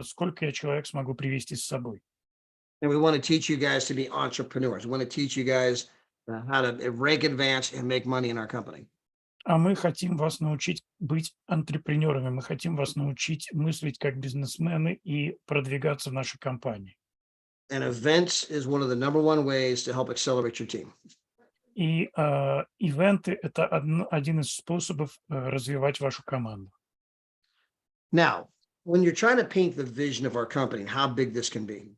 сколько я человек смогу привести с собой. And we want to teach you guys to be entrepreneurs. We want to teach you guys how to rank advance and make money in our company. А мы хотим вас научить быть антрепренерами, мы хотим вас научить мыслить как бизнесмены и продвигаться в нашей компании. And events is one of the number one ways to help accelerate your team. И ивенты – это один из способов развивать вашу команду. Now, when you're trying to paint the vision of our company, how big this can be.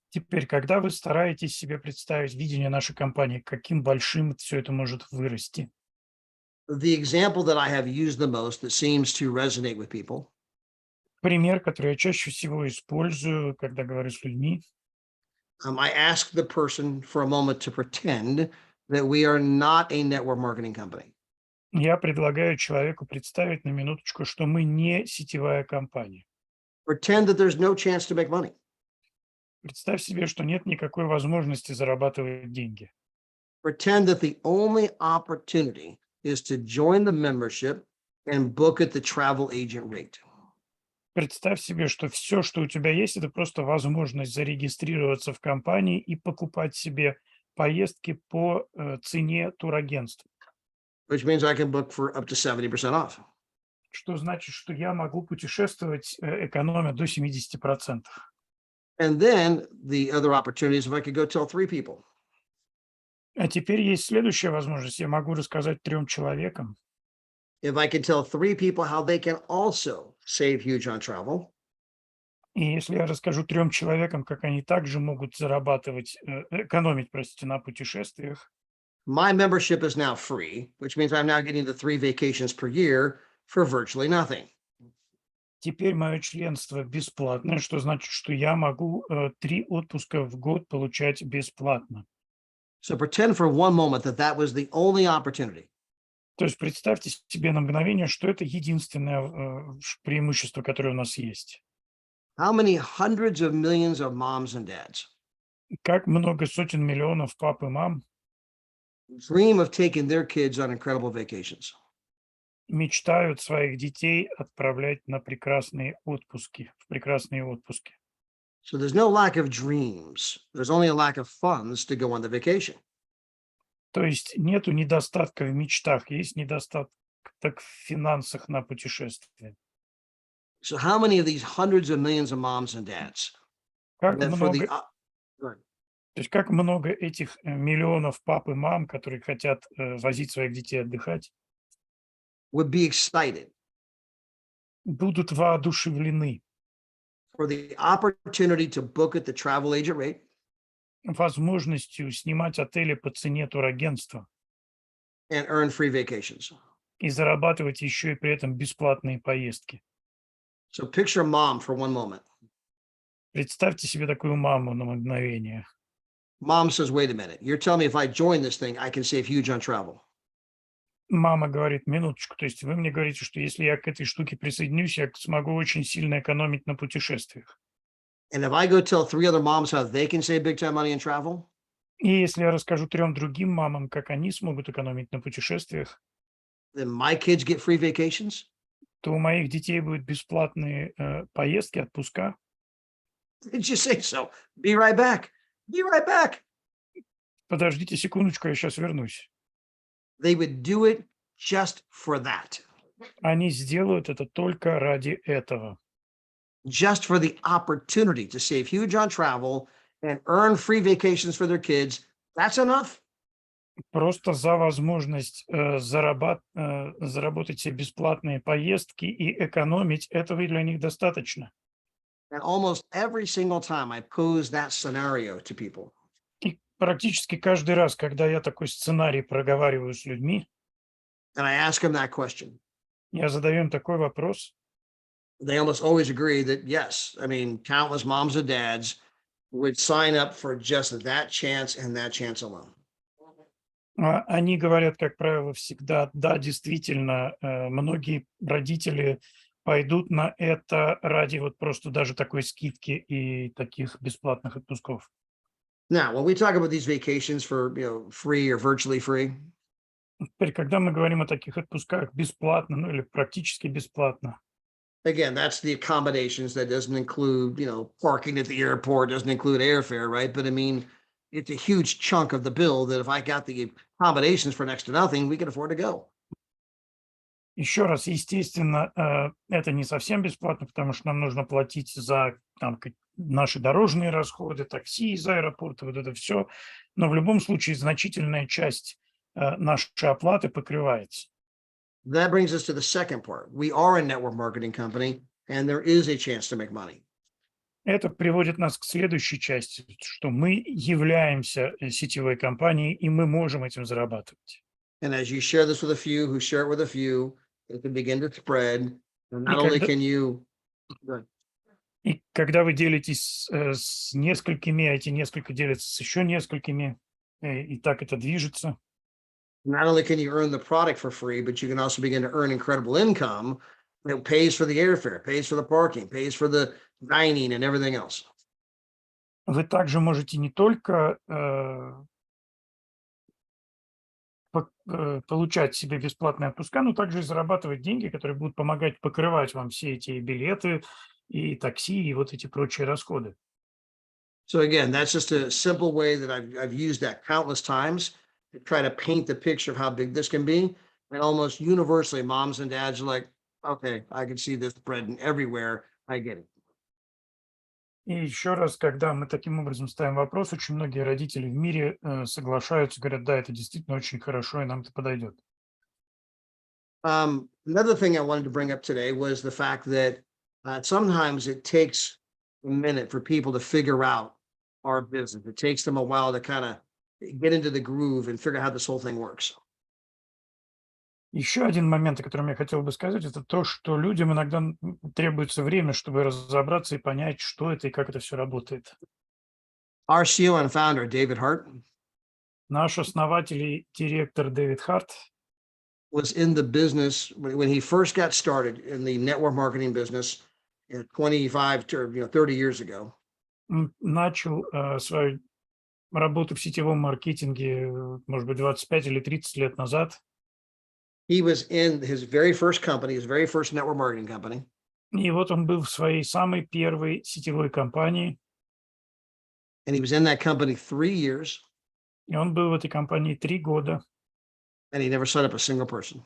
Теперь, когда вы стараетесь себе представить видение нашей компании, каким большим все это может вырасти. The example that I have used the most that seems to resonate with people Пример, который я чаще всего использую, когда говорю с людьми. I ask the person for a moment to pretend that we are not a network marketing company. Я предлагаю человеку представить на минуточку, что мы не сетевая компания. Pretend that there's no chance to make money. Представь себе, что нет никакой возможности зарабатывать деньги. Pretend that the only opportunity is to join the membership and book at the travel agent rate. Представь себе, что все, что у тебя есть, это просто возможность зарегистрироваться в компании и покупать себе поездки по цене турагентства. Which means I can book for up to 70% off. Что значит, что я могу путешествовать, экономя до 70%. And then the other opportunities, if I could go tell 3 people. А теперь есть следующая возможность. Я могу рассказать 3 человекам. If I can tell 3 people how they can also save huge on travel. И если я расскажу 3 человекам, как они также могут зарабатывать, экономить, простите, на путешествиях, My membership is now free, which means I'm now getting the 3 vacations per year for virtually nothing. теперь мое членство бесплатное, что значит, что я могу 3 отпуска в год получать бесплатно. So pretend for one moment that that was the only opportunity. То есть представьте себе на мгновение, что это единственное преимущество, которое у нас есть. How many hundreds of millions of moms and dads Как много сотен миллионов пап и мам dream of taking their kids on incredible vacations? мечтают своих детей отправлять на прекрасные отпуски, в прекрасные отпуски. So there's no lack of dreams. There's only a lack of funds to go on the vacation. То есть нету недостатка в мечтах, есть недостаток в финансах на путешествие. So how many of these hundreds of millions of moms and dads Как that for много, the то есть как много этих миллионов пап и мам, которые хотят возить своих детей отдыхать, would be excited будут воодушевлены for the opportunity to book at the travel agent rate возможностью снимать отели по цене турагентства and earn free vacations. и зарабатывать еще и при этом бесплатные поездки. So picture mom for one moment. Представьте себе такую маму на мгновение. Mom says, wait a minute. You're telling me if I join this thing, I can save huge on travel. Мама говорит, минуточку, то есть вы мне говорите, что если я к этой штуке присоединюсь, я смогу очень сильно экономить на путешествиях. And if I go tell 3 other moms how they can save big time money in travel, И если я расскажу 3 другим мамам, как они смогут экономить на путешествиях, then my kids get free vacations. то у моих детей будут бесплатные поездки, отпуска. Did you say so? Be right back. Be right back. Подождите секундочку, я сейчас вернусь. They would do it just for that. Они сделают это только ради этого. just for the opportunity to save huge on travel and earn free vacations for their kids, that's enough. Просто за возможность заработать себе бесплатные поездки и экономить, этого для них достаточно. And almost every single time I pose that scenario to people, И практически каждый раз, когда я такой сценарий проговариваю с людьми, and I ask them that question, я задаю им такой вопрос, they almost always agree that yes, I mean, countless moms and dads would sign up for just that chance and that chance alone. они говорят, как правило, всегда, да, действительно, многие родители пойдут на это ради вот просто даже такой скидки и таких бесплатных отпусков. Now, when we talk about these vacations for, free or virtually free, Теперь, когда мы говорим о таких отпусках бесплатно, ну или практически бесплатно, again, that's the accommodations that doesn't include, parking at the airport, doesn't include airfare, right? But I mean, it's a huge chunk of the bill that if I got the accommodations for next to nothing, we can afford to go. еще раз, естественно, это не совсем бесплатно, потому что нам нужно платить за там, наши дорожные расходы, такси из аэропорта, вот это все. Но в любом случае значительная часть нашей оплаты покрывается. That brings us to the second part. We are a network marketing company, and there is a chance to make money. Это приводит нас к следующей части, что мы являемся сетевой компанией, и мы можем этим зарабатывать. And as you share this with a few who share it with a few, it can begin to spread. And not И only когда- can you, go ahead. И когда вы делитесь с несколькими, а эти несколько делятся с еще несколькими, и так это движется, not only can you earn the product for free, but you can also begin to earn incredible income that pays for the airfare, pays for the parking, pays for the dining and everything else. вы также можете не только получать себе бесплатные отпуска, но также и зарабатывать деньги, которые будут помогать покрывать вам все эти билеты и такси, и вот эти прочие расходы. So again, that's just a simple way that I've used that countless times to try to paint the picture of how big this can be. And almost universally, moms and dads are like, okay, I can see this spreading everywhere. I get it. И еще раз, когда мы таким образом ставим вопрос, очень многие родители в мире соглашаются, говорят, да, это действительно очень хорошо, и нам это подойдет. Another thing I wanted to bring up today was the fact that sometimes it takes a minute for people to figure out our business. It takes them a while to kind of get into the groove and figure out how this whole thing works. Еще один момент, о котором я хотел бы сказать, это то, что людям иногда требуется время, чтобы разобраться и понять, что это и как это все работает. Our CEO and founder, David Hart, Наш основатель и директор Дэвид Харт was in the business when he first got started in the network marketing business 25 to 30 years ago. начал свою работу в сетевом маркетинге, может быть, 25 или 30 лет назад. He was in his very first company, his very first network marketing company. И вот он был в своей самой первой сетевой компании, And he was in that company 3 years, и он был в этой компании 3 года, and he never signed up a single person.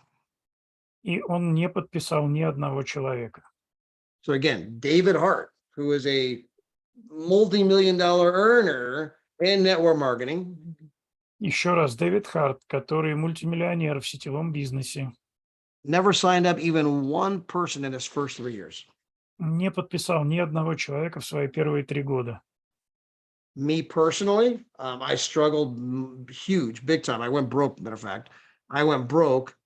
и он не подписал ни одного человека. So again, David Hart, who is a multi-million-dollar earner in network marketing, Еще раз, Дэвид Харт, который мультимиллионер в сетевом бизнесе, never signed up even one person in his first 3 years. не подписал ни одного человека в свои первые 3 года. Me personally, I struggled huge, big time. I went broke, matter of fact. I went broke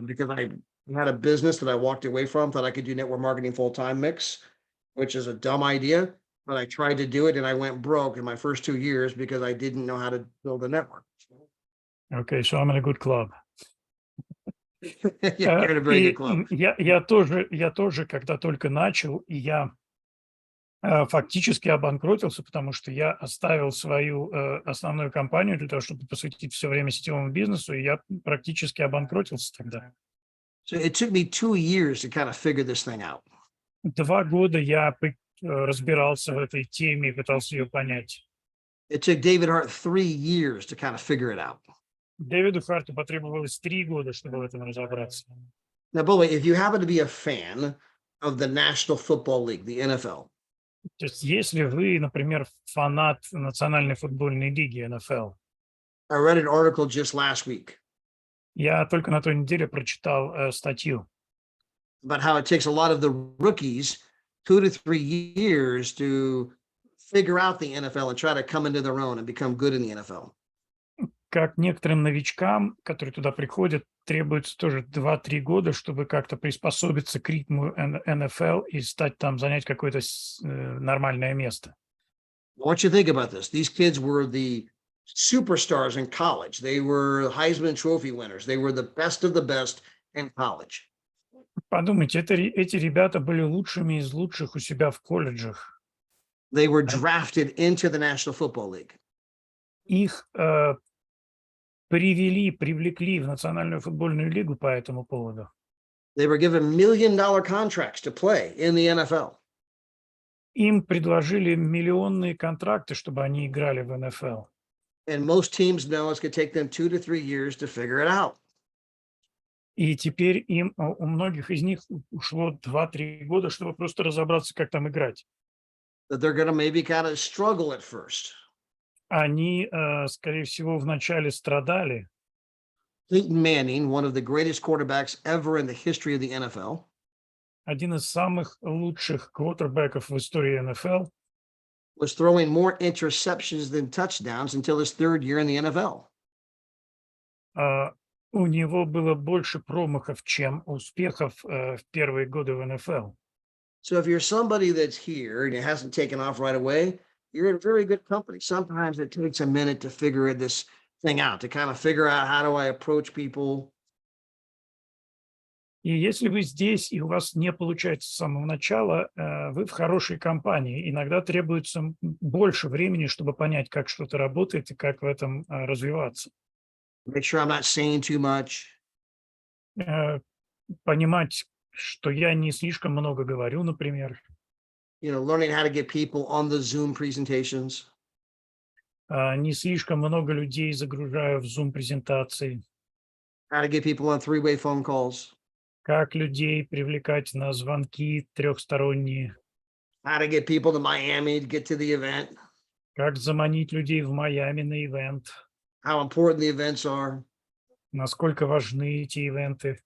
because I had a business that I walked away from, thought I could do network marketing full-time mix, which is a dumb idea, but I tried to do it and I went broke in my first 2 years because I didn't know how to build a network. Okay, so I'm in a good club. Yeah, you're in a very good club. Я тоже, когда только начал, и я фактически обанкротился, потому что я оставил свою основную компанию для того, чтобы посвятить все время сетевому бизнесу, и я практически обанкротился тогда. So it took me 2 years to kind of figure this thing out. 2 года я разбирался в этой теме и пытался ее понять. It took David Hart 3 years to kind of figure it out. Дэвиду Харту потребовалось 3 года, чтобы в этом разобраться. Now, by the way, if you happen to be a fan of the National Football League, the NFL. То есть если вы, например, фанат Национальной футбольной лиги НФЛ, I read an article just last week я только на той неделе прочитал статью, about how it takes a lot of the rookies 2 to 3 years to figure out the NFL and try to come into their own and become good in the NFL. как некоторым новичкам, которые туда приходят, требуется тоже 2-3 года, чтобы как-то приспособиться к ритму НФЛ и стать там, занять какое-то нормальное место. I want you to think about this. These kids were the superstars in college. They were Heisman Trophy winners. They were the best of the best in college. Подумайте, эти ребята были лучшими из лучших у себя в колледжах. They were drafted into the National Football League. Их привлекли в Национальную футбольную лигу по этому поводу. They were given $1 million contracts to play in the NFL. Им предложили миллионные контракты, чтобы они играли в НФЛ. And most teams know it's going to take them 2 to 3 years to figure it out. И теперь у многих из них ушло 2-3 года, чтобы просто разобраться, как там играть. That they're going to maybe kind of struggle at first. Они, скорее всего, вначале страдали. Peyton Manning, one of the greatest quarterbacks ever in the history of the NFL, Один из самых лучших квотербеков в истории НФЛ was throwing more interceptions than touchdowns until his 3rd year in the NFL. У него было больше промахов, чем успехов в первые годы в НФЛ. So if you're somebody that's here and it hasn't taken off right away, you're in very good company. Sometimes it takes a minute to figure this thing out, to kind of figure out how do I approach people. И если вы здесь, и у вас не получается с самого начала, вы в хорошей компании. Иногда требуется больше времени, чтобы понять, как что-то работает и как в этом развиваться. Make sure I'm not saying too much. Понимать, что я не слишком много говорю, например. Learning how to get people on the Zoom presentations. Не слишком много людей загружаю в Zoom-презентации. How to get people on 3-way phone calls. Как людей привлекать на звонки трехсторонние. How to get people to Miami to get to the event. Как заманить людей в Майами на ивент. How important the events are. Насколько важны эти ивенты.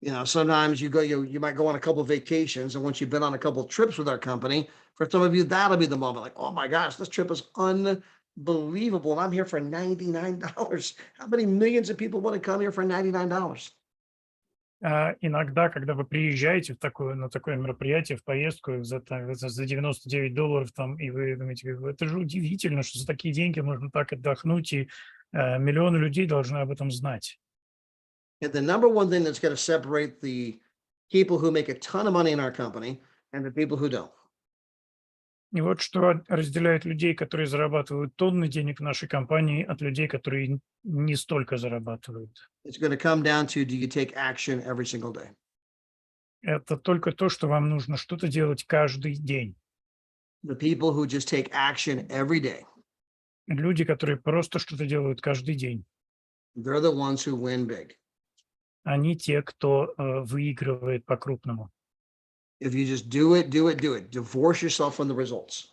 Sometimes you might go on a couple of vacations, and once you've been on a couple of trips with our company, for some of you, that'll be the moment like, oh my gosh, this trip is unbelievable. And I'm here for $99. How many millions of people want to come here for $99? Иногда, когда вы приезжаете на такое мероприятие, в поездку за $99, там, и вы думаете, это же удивительно, что за такие деньги можно так отдохнуть, и миллионы людей должны об этом знать. And the number one thing that's going to separate the people who make a ton of money in our company and the people who don't. И вот что разделяет людей, которые зарабатывают тонны денег в нашей компании, от людей, которые не столько зарабатывают. It's going to come down to, do you take action every single day? Это только то, что вам нужно что-то делать каждый день. The people who just take action every day. Люди, которые просто что-то делают каждый день. They're the ones who win big. Они те, кто выигрывает по-крупному. If you just do it. Divorce yourself from the results.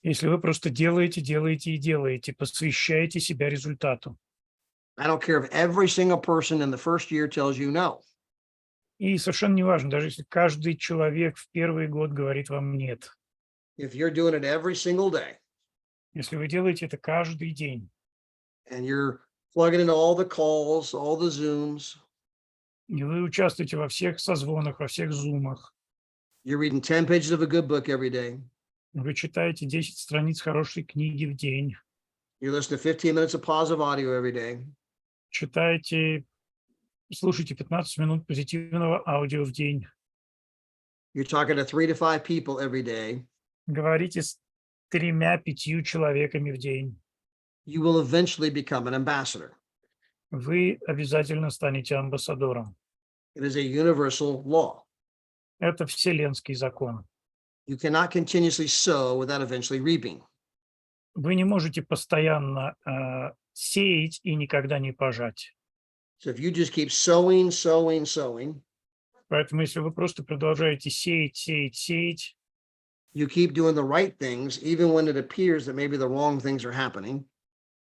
Если вы просто делаете, посвящаете себя результату. I don't care if every single person in the first year tells you no. И совершенно неважно, даже если каждый человек в первый год говорит вам нет. If you're doing it every single day. Если вы делаете это каждый день. And you're plugging into all the calls, all the Zooms. И вы участвуете во всех созвонах, во всех зумах. You're reading 10 pages of a good book every day. Вы читаете 10 страниц хорошей книги в день. You listen to 15 minutes of positive audio every day. Слушайте 15 минут позитивного аудио в день. You're talking to 3 to 5 people every day. Говорите с 3-5 человеками в день. You will eventually become an ambassador. Вы обязательно станете амбассадором. It is a universal law. Это вселенский закон. You cannot continuously sow without eventually reaping. Вы не можете постоянно сеять и никогда не пожать. So if you just keep sowing, Поэтому если вы просто продолжаете сеять, you keep doing the right things, even when it appears that maybe the wrong things are happening,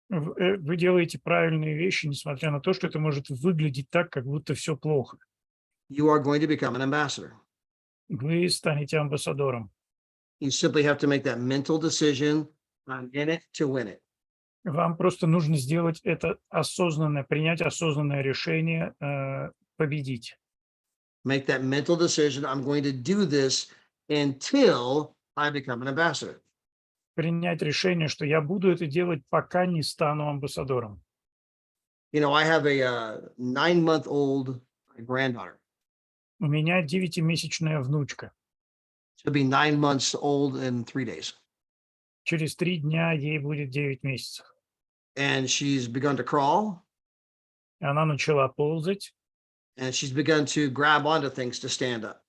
вы делаете правильные вещи, несмотря на то, что это может выглядеть так, как будто все плохо. you are going to become an ambassador. Вы станете амбассадором. You simply have to make that mental decision. I'm in it to win it. Вам просто нужно сделать это принять осознанное решение победить. Make that mental decision. I'm going to do this until I become an ambassador. Принять решение, что я буду это делать, пока не стану амбассадором. You know, I have a 9-month-old granddaughter. У меня 9-месячная внучка. She'll be 9 months old in 3 days. Через 3 дня ей будет 9 месяцев. And she's begun to crawl, Она начала ползать, and she's begun to grab onto things to stand up.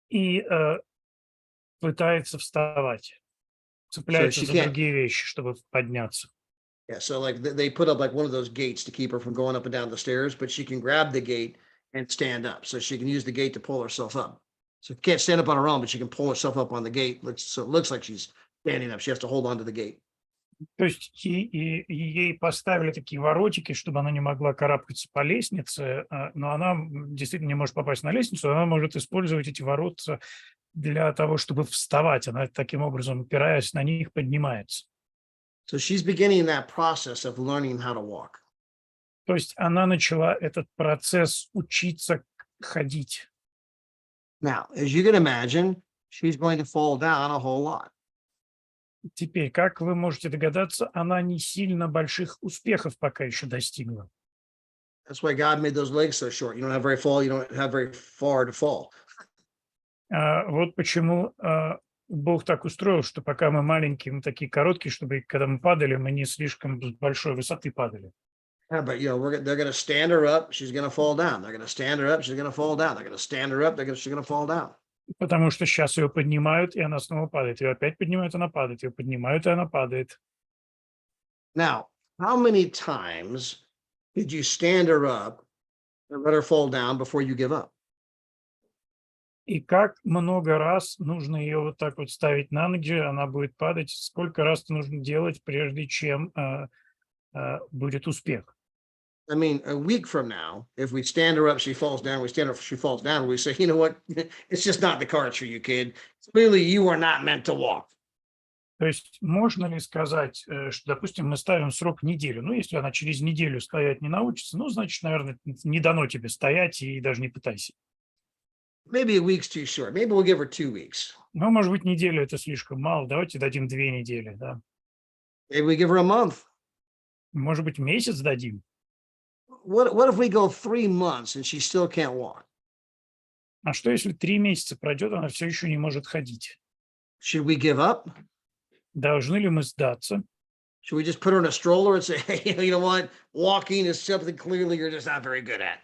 и пытается вставать. So Цепляется she за can't. другие вещи, чтобы подняться. Yeah, so like they put up like one of those gates to keep her from going up and down the stairs, but she can grab the gate and stand up. So she can use the gate to pull herself up. So she can't stand up on her own, but she can pull herself up on the gate. So it looks like she's standing up. She has to hold on to the gate. То есть ей поставили такие воротики, чтобы она не могла карабкаться по лестнице, но она действительно не может попасть на лестницу, она может использовать эти ворота для того, чтобы вставать. Она таким образом, опираясь на них, поднимается. So she's beginning that process of learning how to walk. То есть она начала этот процесс учиться ходить. Now, as you can imagine, she's going to fall down a whole lot. Теперь, как вы можете догадаться, она не сильно больших успехов пока еще достигла. That's why God made those legs so short. You don't have very far to fall. Вот почему Бог так устроил, что пока мы маленькие, мы такие короткие, чтобы когда мы падали, мы не слишком с большой высоты падали. Yeah, but they're going to stand her up. She's going to fall down. They're going to stand her up. She's going to fall down. They're going to stand her up. She's going to fall down. Потому что сейчас ее поднимают, и она снова падает. Ее опять поднимают, она падает. Ее поднимают, и она падает. Now, how many times did you stand her up and let her fall down before you give up? И как много раз нужно ее вот так вот ставить на ноги, она будет падать. Сколько раз это нужно делать, прежде чем будет успех? I mean, a week from now, if we stand her up, she falls down, we stand her up, she falls down, we say, you know what? It's just not the cards for you, kid. Clearly, you are not meant to walk. То есть можно ли сказать, что, допустим, мы ставим срок неделю? Ну, если она через неделю стоять не научится, ну, значит, наверное, не дано тебе стоять и даже не пытайся. Maybe a week's too short. Maybe we'll give her 2 weeks. Ну, может быть, неделю это слишком мало. Давайте дадим 2 недели, да. Maybe we give her a month. Может быть, месяц дадим. What if we go 3 months and she still can't walk? А что, если 3 месяца пройдет, она все еще не может ходить? Should we give up? Должны ли мы сдаться? Should we just put her in a stroller and say, hey, you know what? Walking is something clearly you're just not very good at.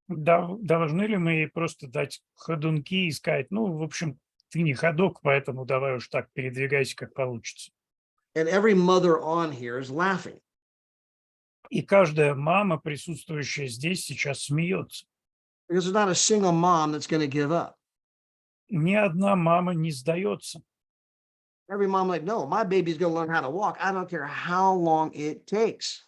Должны ли мы ей просто дать ходунки и сказать, ну, в общем, ты не ходок, поэтому давай уж так передвигайся, как получится. And every mother on here is laughing. И каждая мама, присутствующая здесь, сейчас смеется. Because there's not a single mom that's going to give up. Ни одна мама не сдается. Every mom like, no, my baby's going to learn how to walk. I don't care how long it takes.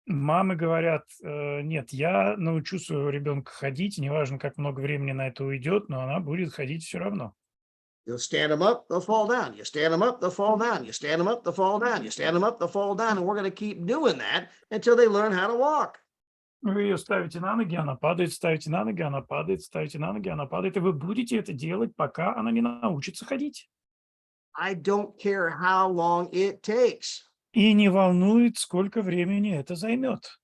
Мамы говорят, нет, я научу своего ребенка ходить, неважно, как много времени на это уйдет, но она будет ходить все равно. You'll stand them up, they'll fall down. You stand them up, they'll fall down. You stand them up, they'll fall down. You stand them up, they'll fall down. And we're going to keep doing that until they learn how to walk. Вы ее ставите на ноги, она падает, ставите на ноги, она падает, ставите на ноги, она падает, и вы будете это делать, пока она не научится ходить. I don't care how long it takes. И не волнует, сколько времени это займет.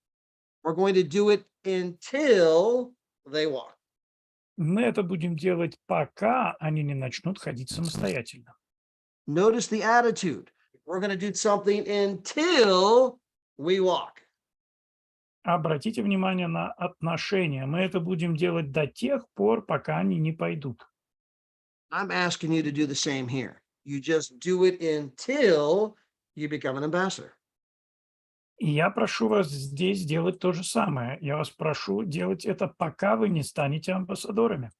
We're going to do it until they walk. Мы это будем делать, пока они не начнут ходить самостоятельно. Notice the attitude. We're going to do something until we walk. Обратите внимание на отношения. Мы это будем делать до тех пор, пока они не пойдут. I'm asking you to do the same here. You just do it until you become an ambassador. И я прошу вас здесь делать то же самое. Я вас прошу делать это, пока вы не станете амбассадорами.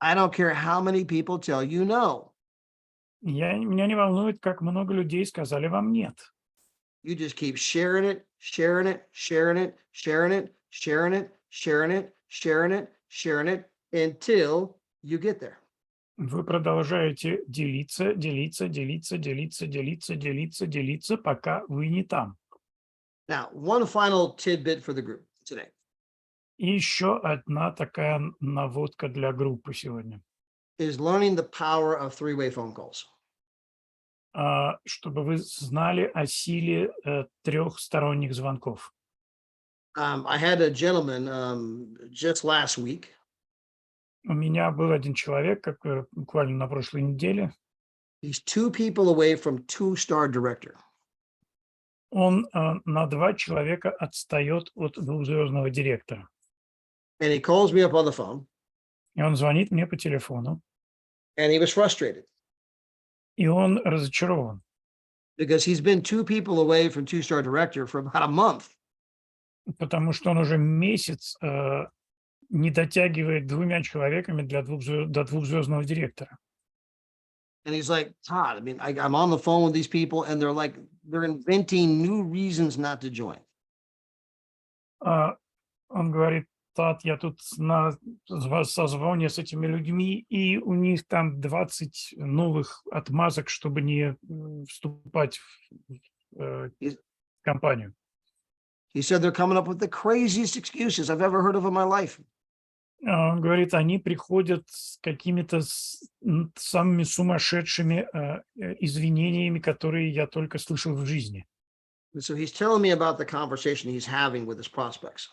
I don't care how many people tell you no. Меня не волнует, как много людей сказали вам «нет». You just keep sharing it, sharing it, sharing it, sharing it, sharing it, sharing it, sharing it, sharing it until you get there. Вы продолжаете делиться, делиться, делиться, делиться, делиться, делиться, делиться, пока вы не там. Now, one final tidbit for the group today И еще одна такая наводка для группы сегодня. is learning the power of three-way phone calls. Чтобы вы знали о силе трехсторонних звонков. I had a gentleman just last week. У меня был один человек, буквально на прошлой неделе. He's 2 people away from 2-star director. Он на 2 человека отстает от двухзвездного директора. And he calls me up on the phone, И он звонит мне по телефону, and he was frustrated и он разочарован, because he's been 2 people away from 2-star director for about a month. потому что он уже месяц не дотягивает 2 человеками до двухзвездного директора. And he's like, Todd, I mean, I'm on the phone with these people, and they're inventing new reasons not to join. Он говорит: Тад, я тут на созвоне с этими людьми, и у них там 20 новых отмазок, чтобы не вступать в компанию. He said they're coming up with the craziest excuses I've ever heard of in my life. Он говорит, они приходят с какими-то самыми сумасшедшими извинениями, которые я только слышал в жизни. And so he's telling me about the conversation he's having with his prospects.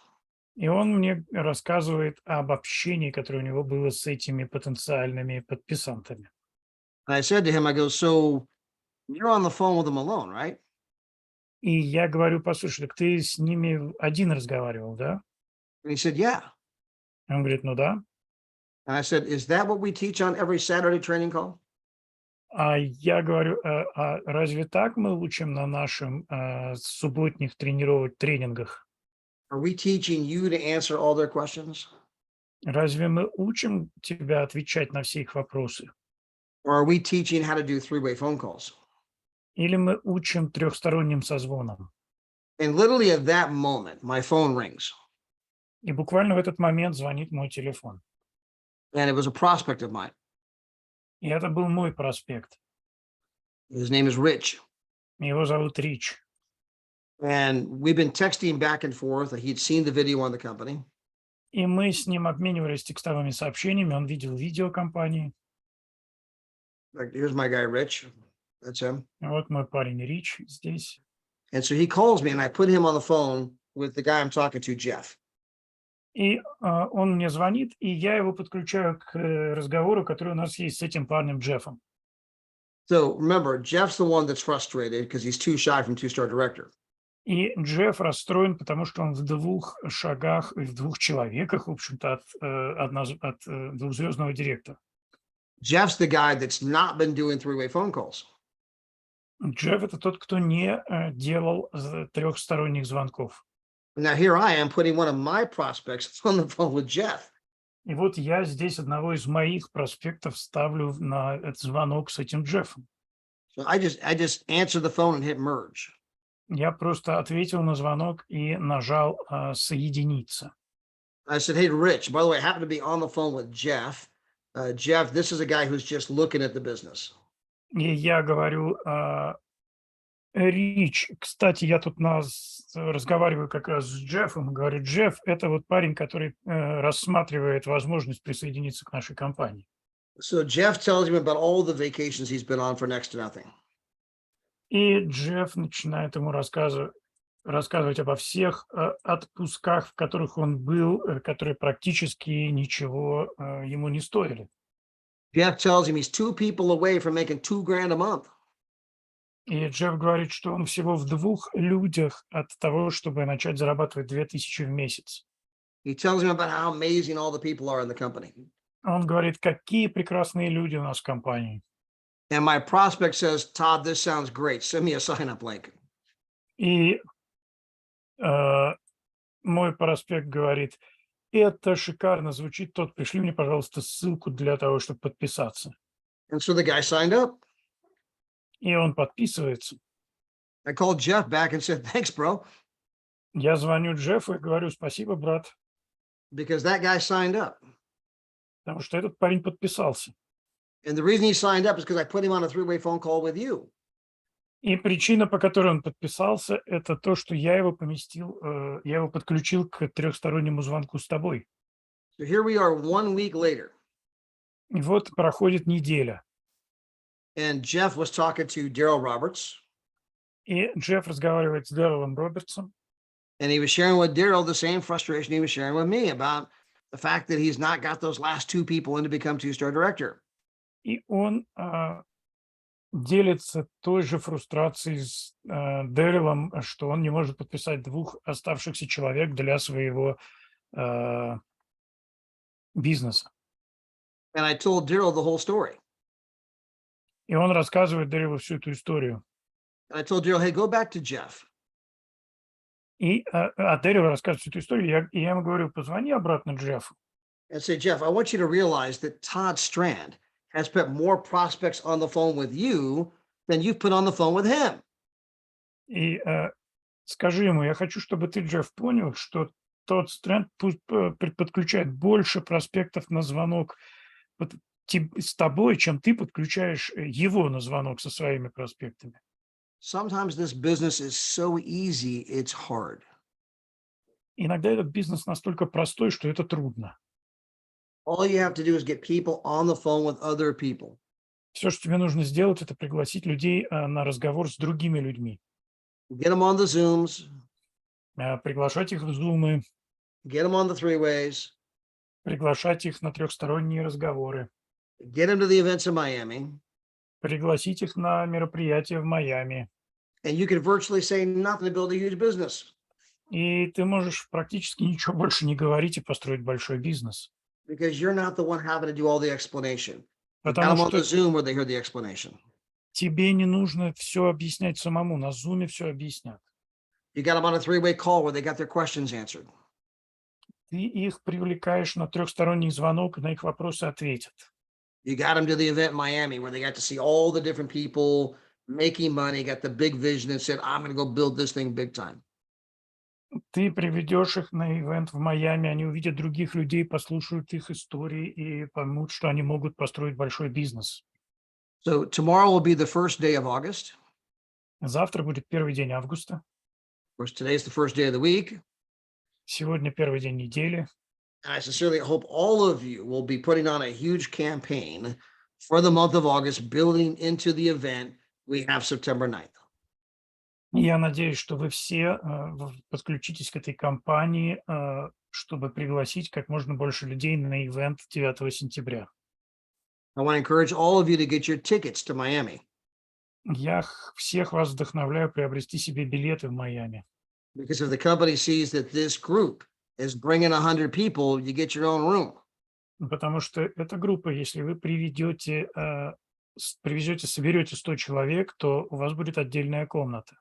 И он мне рассказывает об общении, которое у него было с этими потенциальными подписантами. And I said to him, I go, so you're on the phone with them alone, right? И я говорю: послушай, так ты с ними один разговаривал, да? And he said, yeah. И он говорит: ну да. And I said, is that what we teach on every Saturday training call? А я говорю: а разве так мы учим на нашем субботних тренингах? Are we teaching you to answer all their questions? Разве мы учим тебя отвечать на все их вопросы? Or are we teaching how to do three-way phone calls? Или мы учим трехсторонним созвонам? And literally at that moment, my phone rings. И буквально в этот момент звонит мой телефон. And it was a prospect of mine. И это был мой проспект. His name is Rich. Его зовут Рич. And we've been texting back and forth. He'd seen the video on the company. И мы с ним обменивались текстовыми сообщениями. Он видел видео компании. Like, here's my guy, Rich. That's him. Вот мой парень Рич здесь. And so he calls me, and I put him on the phone with the guy I'm talking to, Jeff. И он мне звонит, и я его подключаю к разговору, который у нас есть с этим парнем Джеффом. So remember, Jeff's the one that's frustrated because he's too shy from 2-star director. И Джефф расстроен, потому что он в 2 шагах, в 2 человеках, в общем-то, от двухзвездного директора. Jeff's the guy that's not been doing three-way phone calls. Джефф – это тот, кто не делал трехсторонних звонков. Now here I am putting one of my prospects on the phone with Jeff. И вот я здесь одного из моих проспектов ставлю на этот звонок с этим Джеффом. So I just answered the phone and hit merge. Я просто ответил на звонок и нажал «Соединиться». I said, hey, Rich, by the way, I happen to be on the phone with Jeff. Jeff, this is a guy who's just looking at the business. И я говорю: Рич, кстати, я тут разговариваю как раз с Джеффом. Говорю: Джефф – это вот парень, который рассматривает возможность присоединиться к нашей компании. So Jeff tells him about all the vacations he's been on for next to nothing. И Джефф начинает ему рассказывать обо всех отпусках, в которых он был, которые практически ничего ему не стоили. Jeff tells him he's 2 people away from making $2,000 a month. И Джефф говорит, что он всего в 2 людях от того, чтобы начать зарабатывать 2000 в месяц. He tells him about how amazing all the people are in the company. Он говорит, какие прекрасные люди у нас в компании. And my prospect says, Todd, this sounds great. Send me a sign-up link. И Мой проспект говорит: это шикарно звучит, Тот, пришли мне, пожалуйста, ссылку для того, чтобы подписаться. And so the guy signed up. И он подписывается. I called Jeff back and said, thanks, bro, Я звоню Джеффу и говорю: спасибо, брат, because that guy signed up. потому что этот парень подписался. And the reason he signed up is because I put him on a three-way phone call with you. И причина, по которой он подписался, это то, что я его я его подключил к трехстороннему звонку с тобой. So here we are 1 week later. И вот проходит неделя, And Jeff was talking to Daryl Roberts. и Джефф разговаривает с Дэрилом Робертсом, And he was sharing with Daryl the same frustration he was sharing with me about the fact that he's not got those last two people in to become two-star director. и он делится той же фрустрацией с Дэрилом, что он не может подписать двух оставшихся человек для своего бизнеса. And I told Daryl the whole story. И он рассказывает Дэрилу всю эту историю. And I told Daryl, hey, go back to Jeff. И Дэрил рассказывает всю эту историю, и я ему говорю: позвони обратно Джеффу. And say, Jeff, I want you to realize that Todd Strand has put more prospects on the phone with you than you've put on the phone with him. И скажи ему: я хочу, чтобы ты, Джефф, понял, что тот Стрэнд подключает больше проспектов на звонок с тобой, чем ты подключаешь его на звонок со своими проспектами. Sometimes this business is so easy, it's hard. Иногда этот бизнес настолько простой, что это трудно. All you have to do is get people on the phone with other people. Все, что тебе нужно сделать, это пригласить людей на разговор с другими людьми. Get them on the Zooms, Приглашать их в Zoom, get them on the three-ways, приглашать их на трехсторонние разговоры, get them to the events in Miami, пригласить их на мероприятия в Майами. and you can virtually say nothing to build a huge business. И ты можешь практически ничего больше не говорить и построить большой бизнес. Because you're not the one having to do all the explanation. You got Потому them on the что Zoom where they hear the explanation. тебе не нужно все объяснять самому. На Zoom все объяснят. You got them on a three-way call where they got their questions answered. Ты их привлекаешь на трехсторонний звонок, и на их вопросы ответят. You got them to the event in Miami where they got to see all the different people making money, got the big vision and said, I'm going to go build this thing big time. Ты приведешь их на ивент в Майами, они увидят других людей, послушают их истории и поймут, что они могут построить большой бизнес. So tomorrow will be the first day of August. Завтра будет первый день августа. Of course, today's the first day of the week. Сегодня первый день недели. And I sincerely hope all of you will be putting on a huge campaign for the month of August, building into the event we have September 9th. Я надеюсь, что вы все подключитесь к этой кампании, чтобы пригласить как можно больше людей на ивент 9 сентября. I want to encourage all of you to get your tickets to Miami. Я всех вас вдохновляю приобрести себе билеты в Майами. Because if the company sees that this group is bringing 100 people, you get your own room. Потому что эта группа, если вы соберете 100 человек, то у вас будет отдельная комната.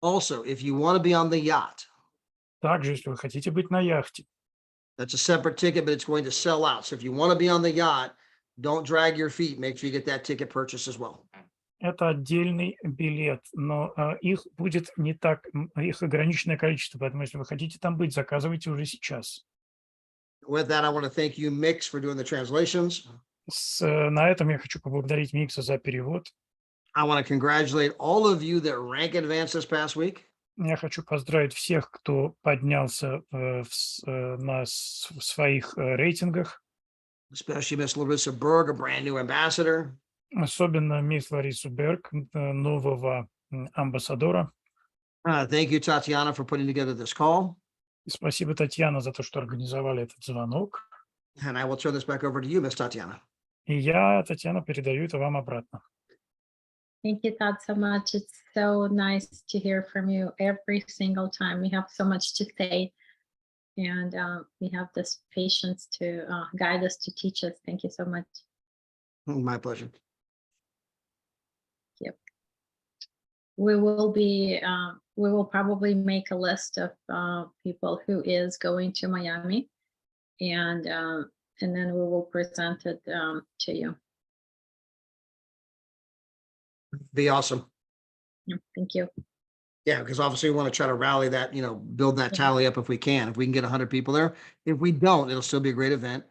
Also, if you want to be on the yacht, Также, если вы хотите быть на яхте, that's a separate ticket, but it's going to sell out. So if you want to be on the yacht, don't drag your feet. Make sure you get that ticket purchased as well. это отдельный билет, но их будет не так, их ограниченное количество, поэтому если вы хотите там быть, заказывайте уже сейчас. With that, I want to thank you, Mix, for doing the translations. На этом я хочу поблагодарить Микса за перевод. I want to congratulate all of you that rank advanced this past week. Я хочу поздравить всех, кто поднялся на своих рейтингах, Especially Miss Larissa Berg, a brand new ambassador. особенно мисс Ларису Берг, нового амбассадора. Thank you, Tatiana, for putting together this call. И спасибо, Татьяна, за то, что организовали этот звонок. And I will turn this back over to you, Miss Tatiana. И я, Татьяна, передаю это вам обратно. Thank you, Todd, so much. It's so nice to hear from you every single time. We have so much to say, and we have this patience to guide us, to teach us. Thank you so much. My pleasure. We will be we will probably make a list of people who is going to Miami, and then we will present it to you. Be awesome. Yeah, thank you. Yeah, because obviously we want to try to rally that, build that tally up if we can. If we can get 100 people there. If we don't, it'll still be a great event.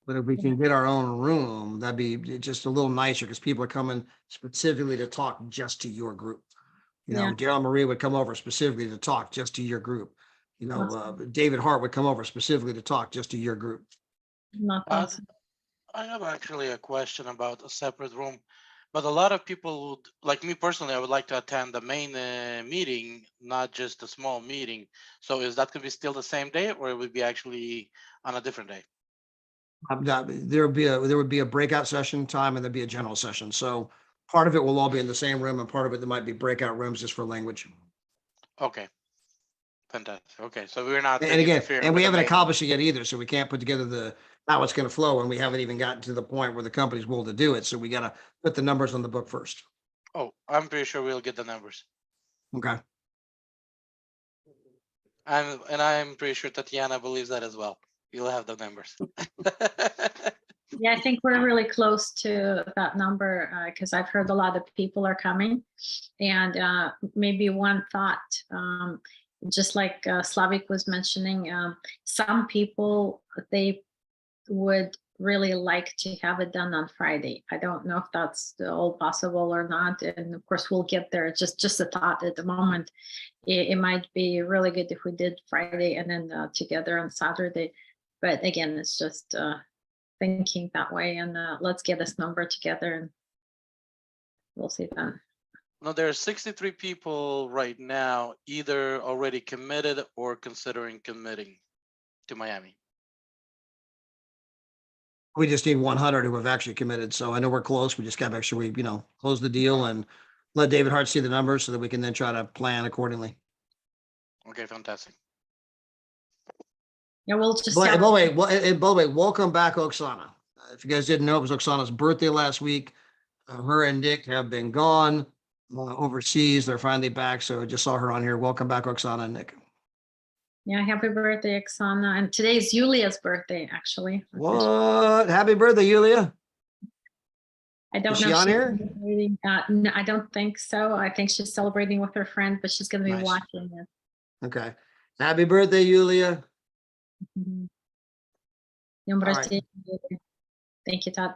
But if we can get our own room, that'd be just a little nicer because people are coming specifically to talk just to your group. Yeah. Daryl Marie would come over specifically to talk just to your group. Awesome. David Hart would come over specifically to talk just to your group. Not awesome. I have actually a question about a separate room, but a lot of people would, like me personally, I would like to attend the main meeting, not just a small meeting. So is that going to be still the same day, or it would be actually on a different day? There would be a breakout session time and there'd be a general session. So part of it will all be in the same room and part of it there might be breakout rooms just for language. Okay. Fantastic. Okay. So we're not And again, interfering and we with the haven't main- accomplished it yet either. So we can't put together how it's going to flow and we haven't even gotten to the point where the company's willing to do it. So we got to put the numbers on the book first. Oh, I'm pretty sure we'll get the numbers. Okay. And I'm pretty sure Tatiana believes that as well. You'll have the numbers. Yeah, I think we're really close to that number because I've heard a lot of people are coming. And maybe one thought, just like Slavik was mentioning, some people, they would really like to have it done on Friday. I don't know if that's all possible or not. And of course, we'll get there. Just a thought at the moment. It might be really good if we did Friday and then together on Saturday. But again, it's just thinking that way, and let's get this number together and we'll see then. No, there are 63 people right now, either already committed or considering committing to Miami. We just need 100 who have actually committed. So I know we're close. We just got to make sure we, close the deal and let David Hart see the numbers so that we can then try to plan accordingly. Okay, fantastic. Yeah, we'll just By have- the way, welcome back, Oksana. If you guys didn't know, it was Oksana's birthday last week. Her and Nick have been gone overseas. They're finally back. So I just saw her on here. Welcome back, Oksana and Nick. Yeah, happy birthday, Oksana. And today's Yulia's birthday, actually. What? Happy birthday, Yulia. I don't Is know. she if on she's here? celebrating. No, I don't think so. I think she's celebrating with her friend, but she's going to be Nice. watching it. Okay. Happy birthday, Yulia. Днем All right. рождения. Thank you, Todd.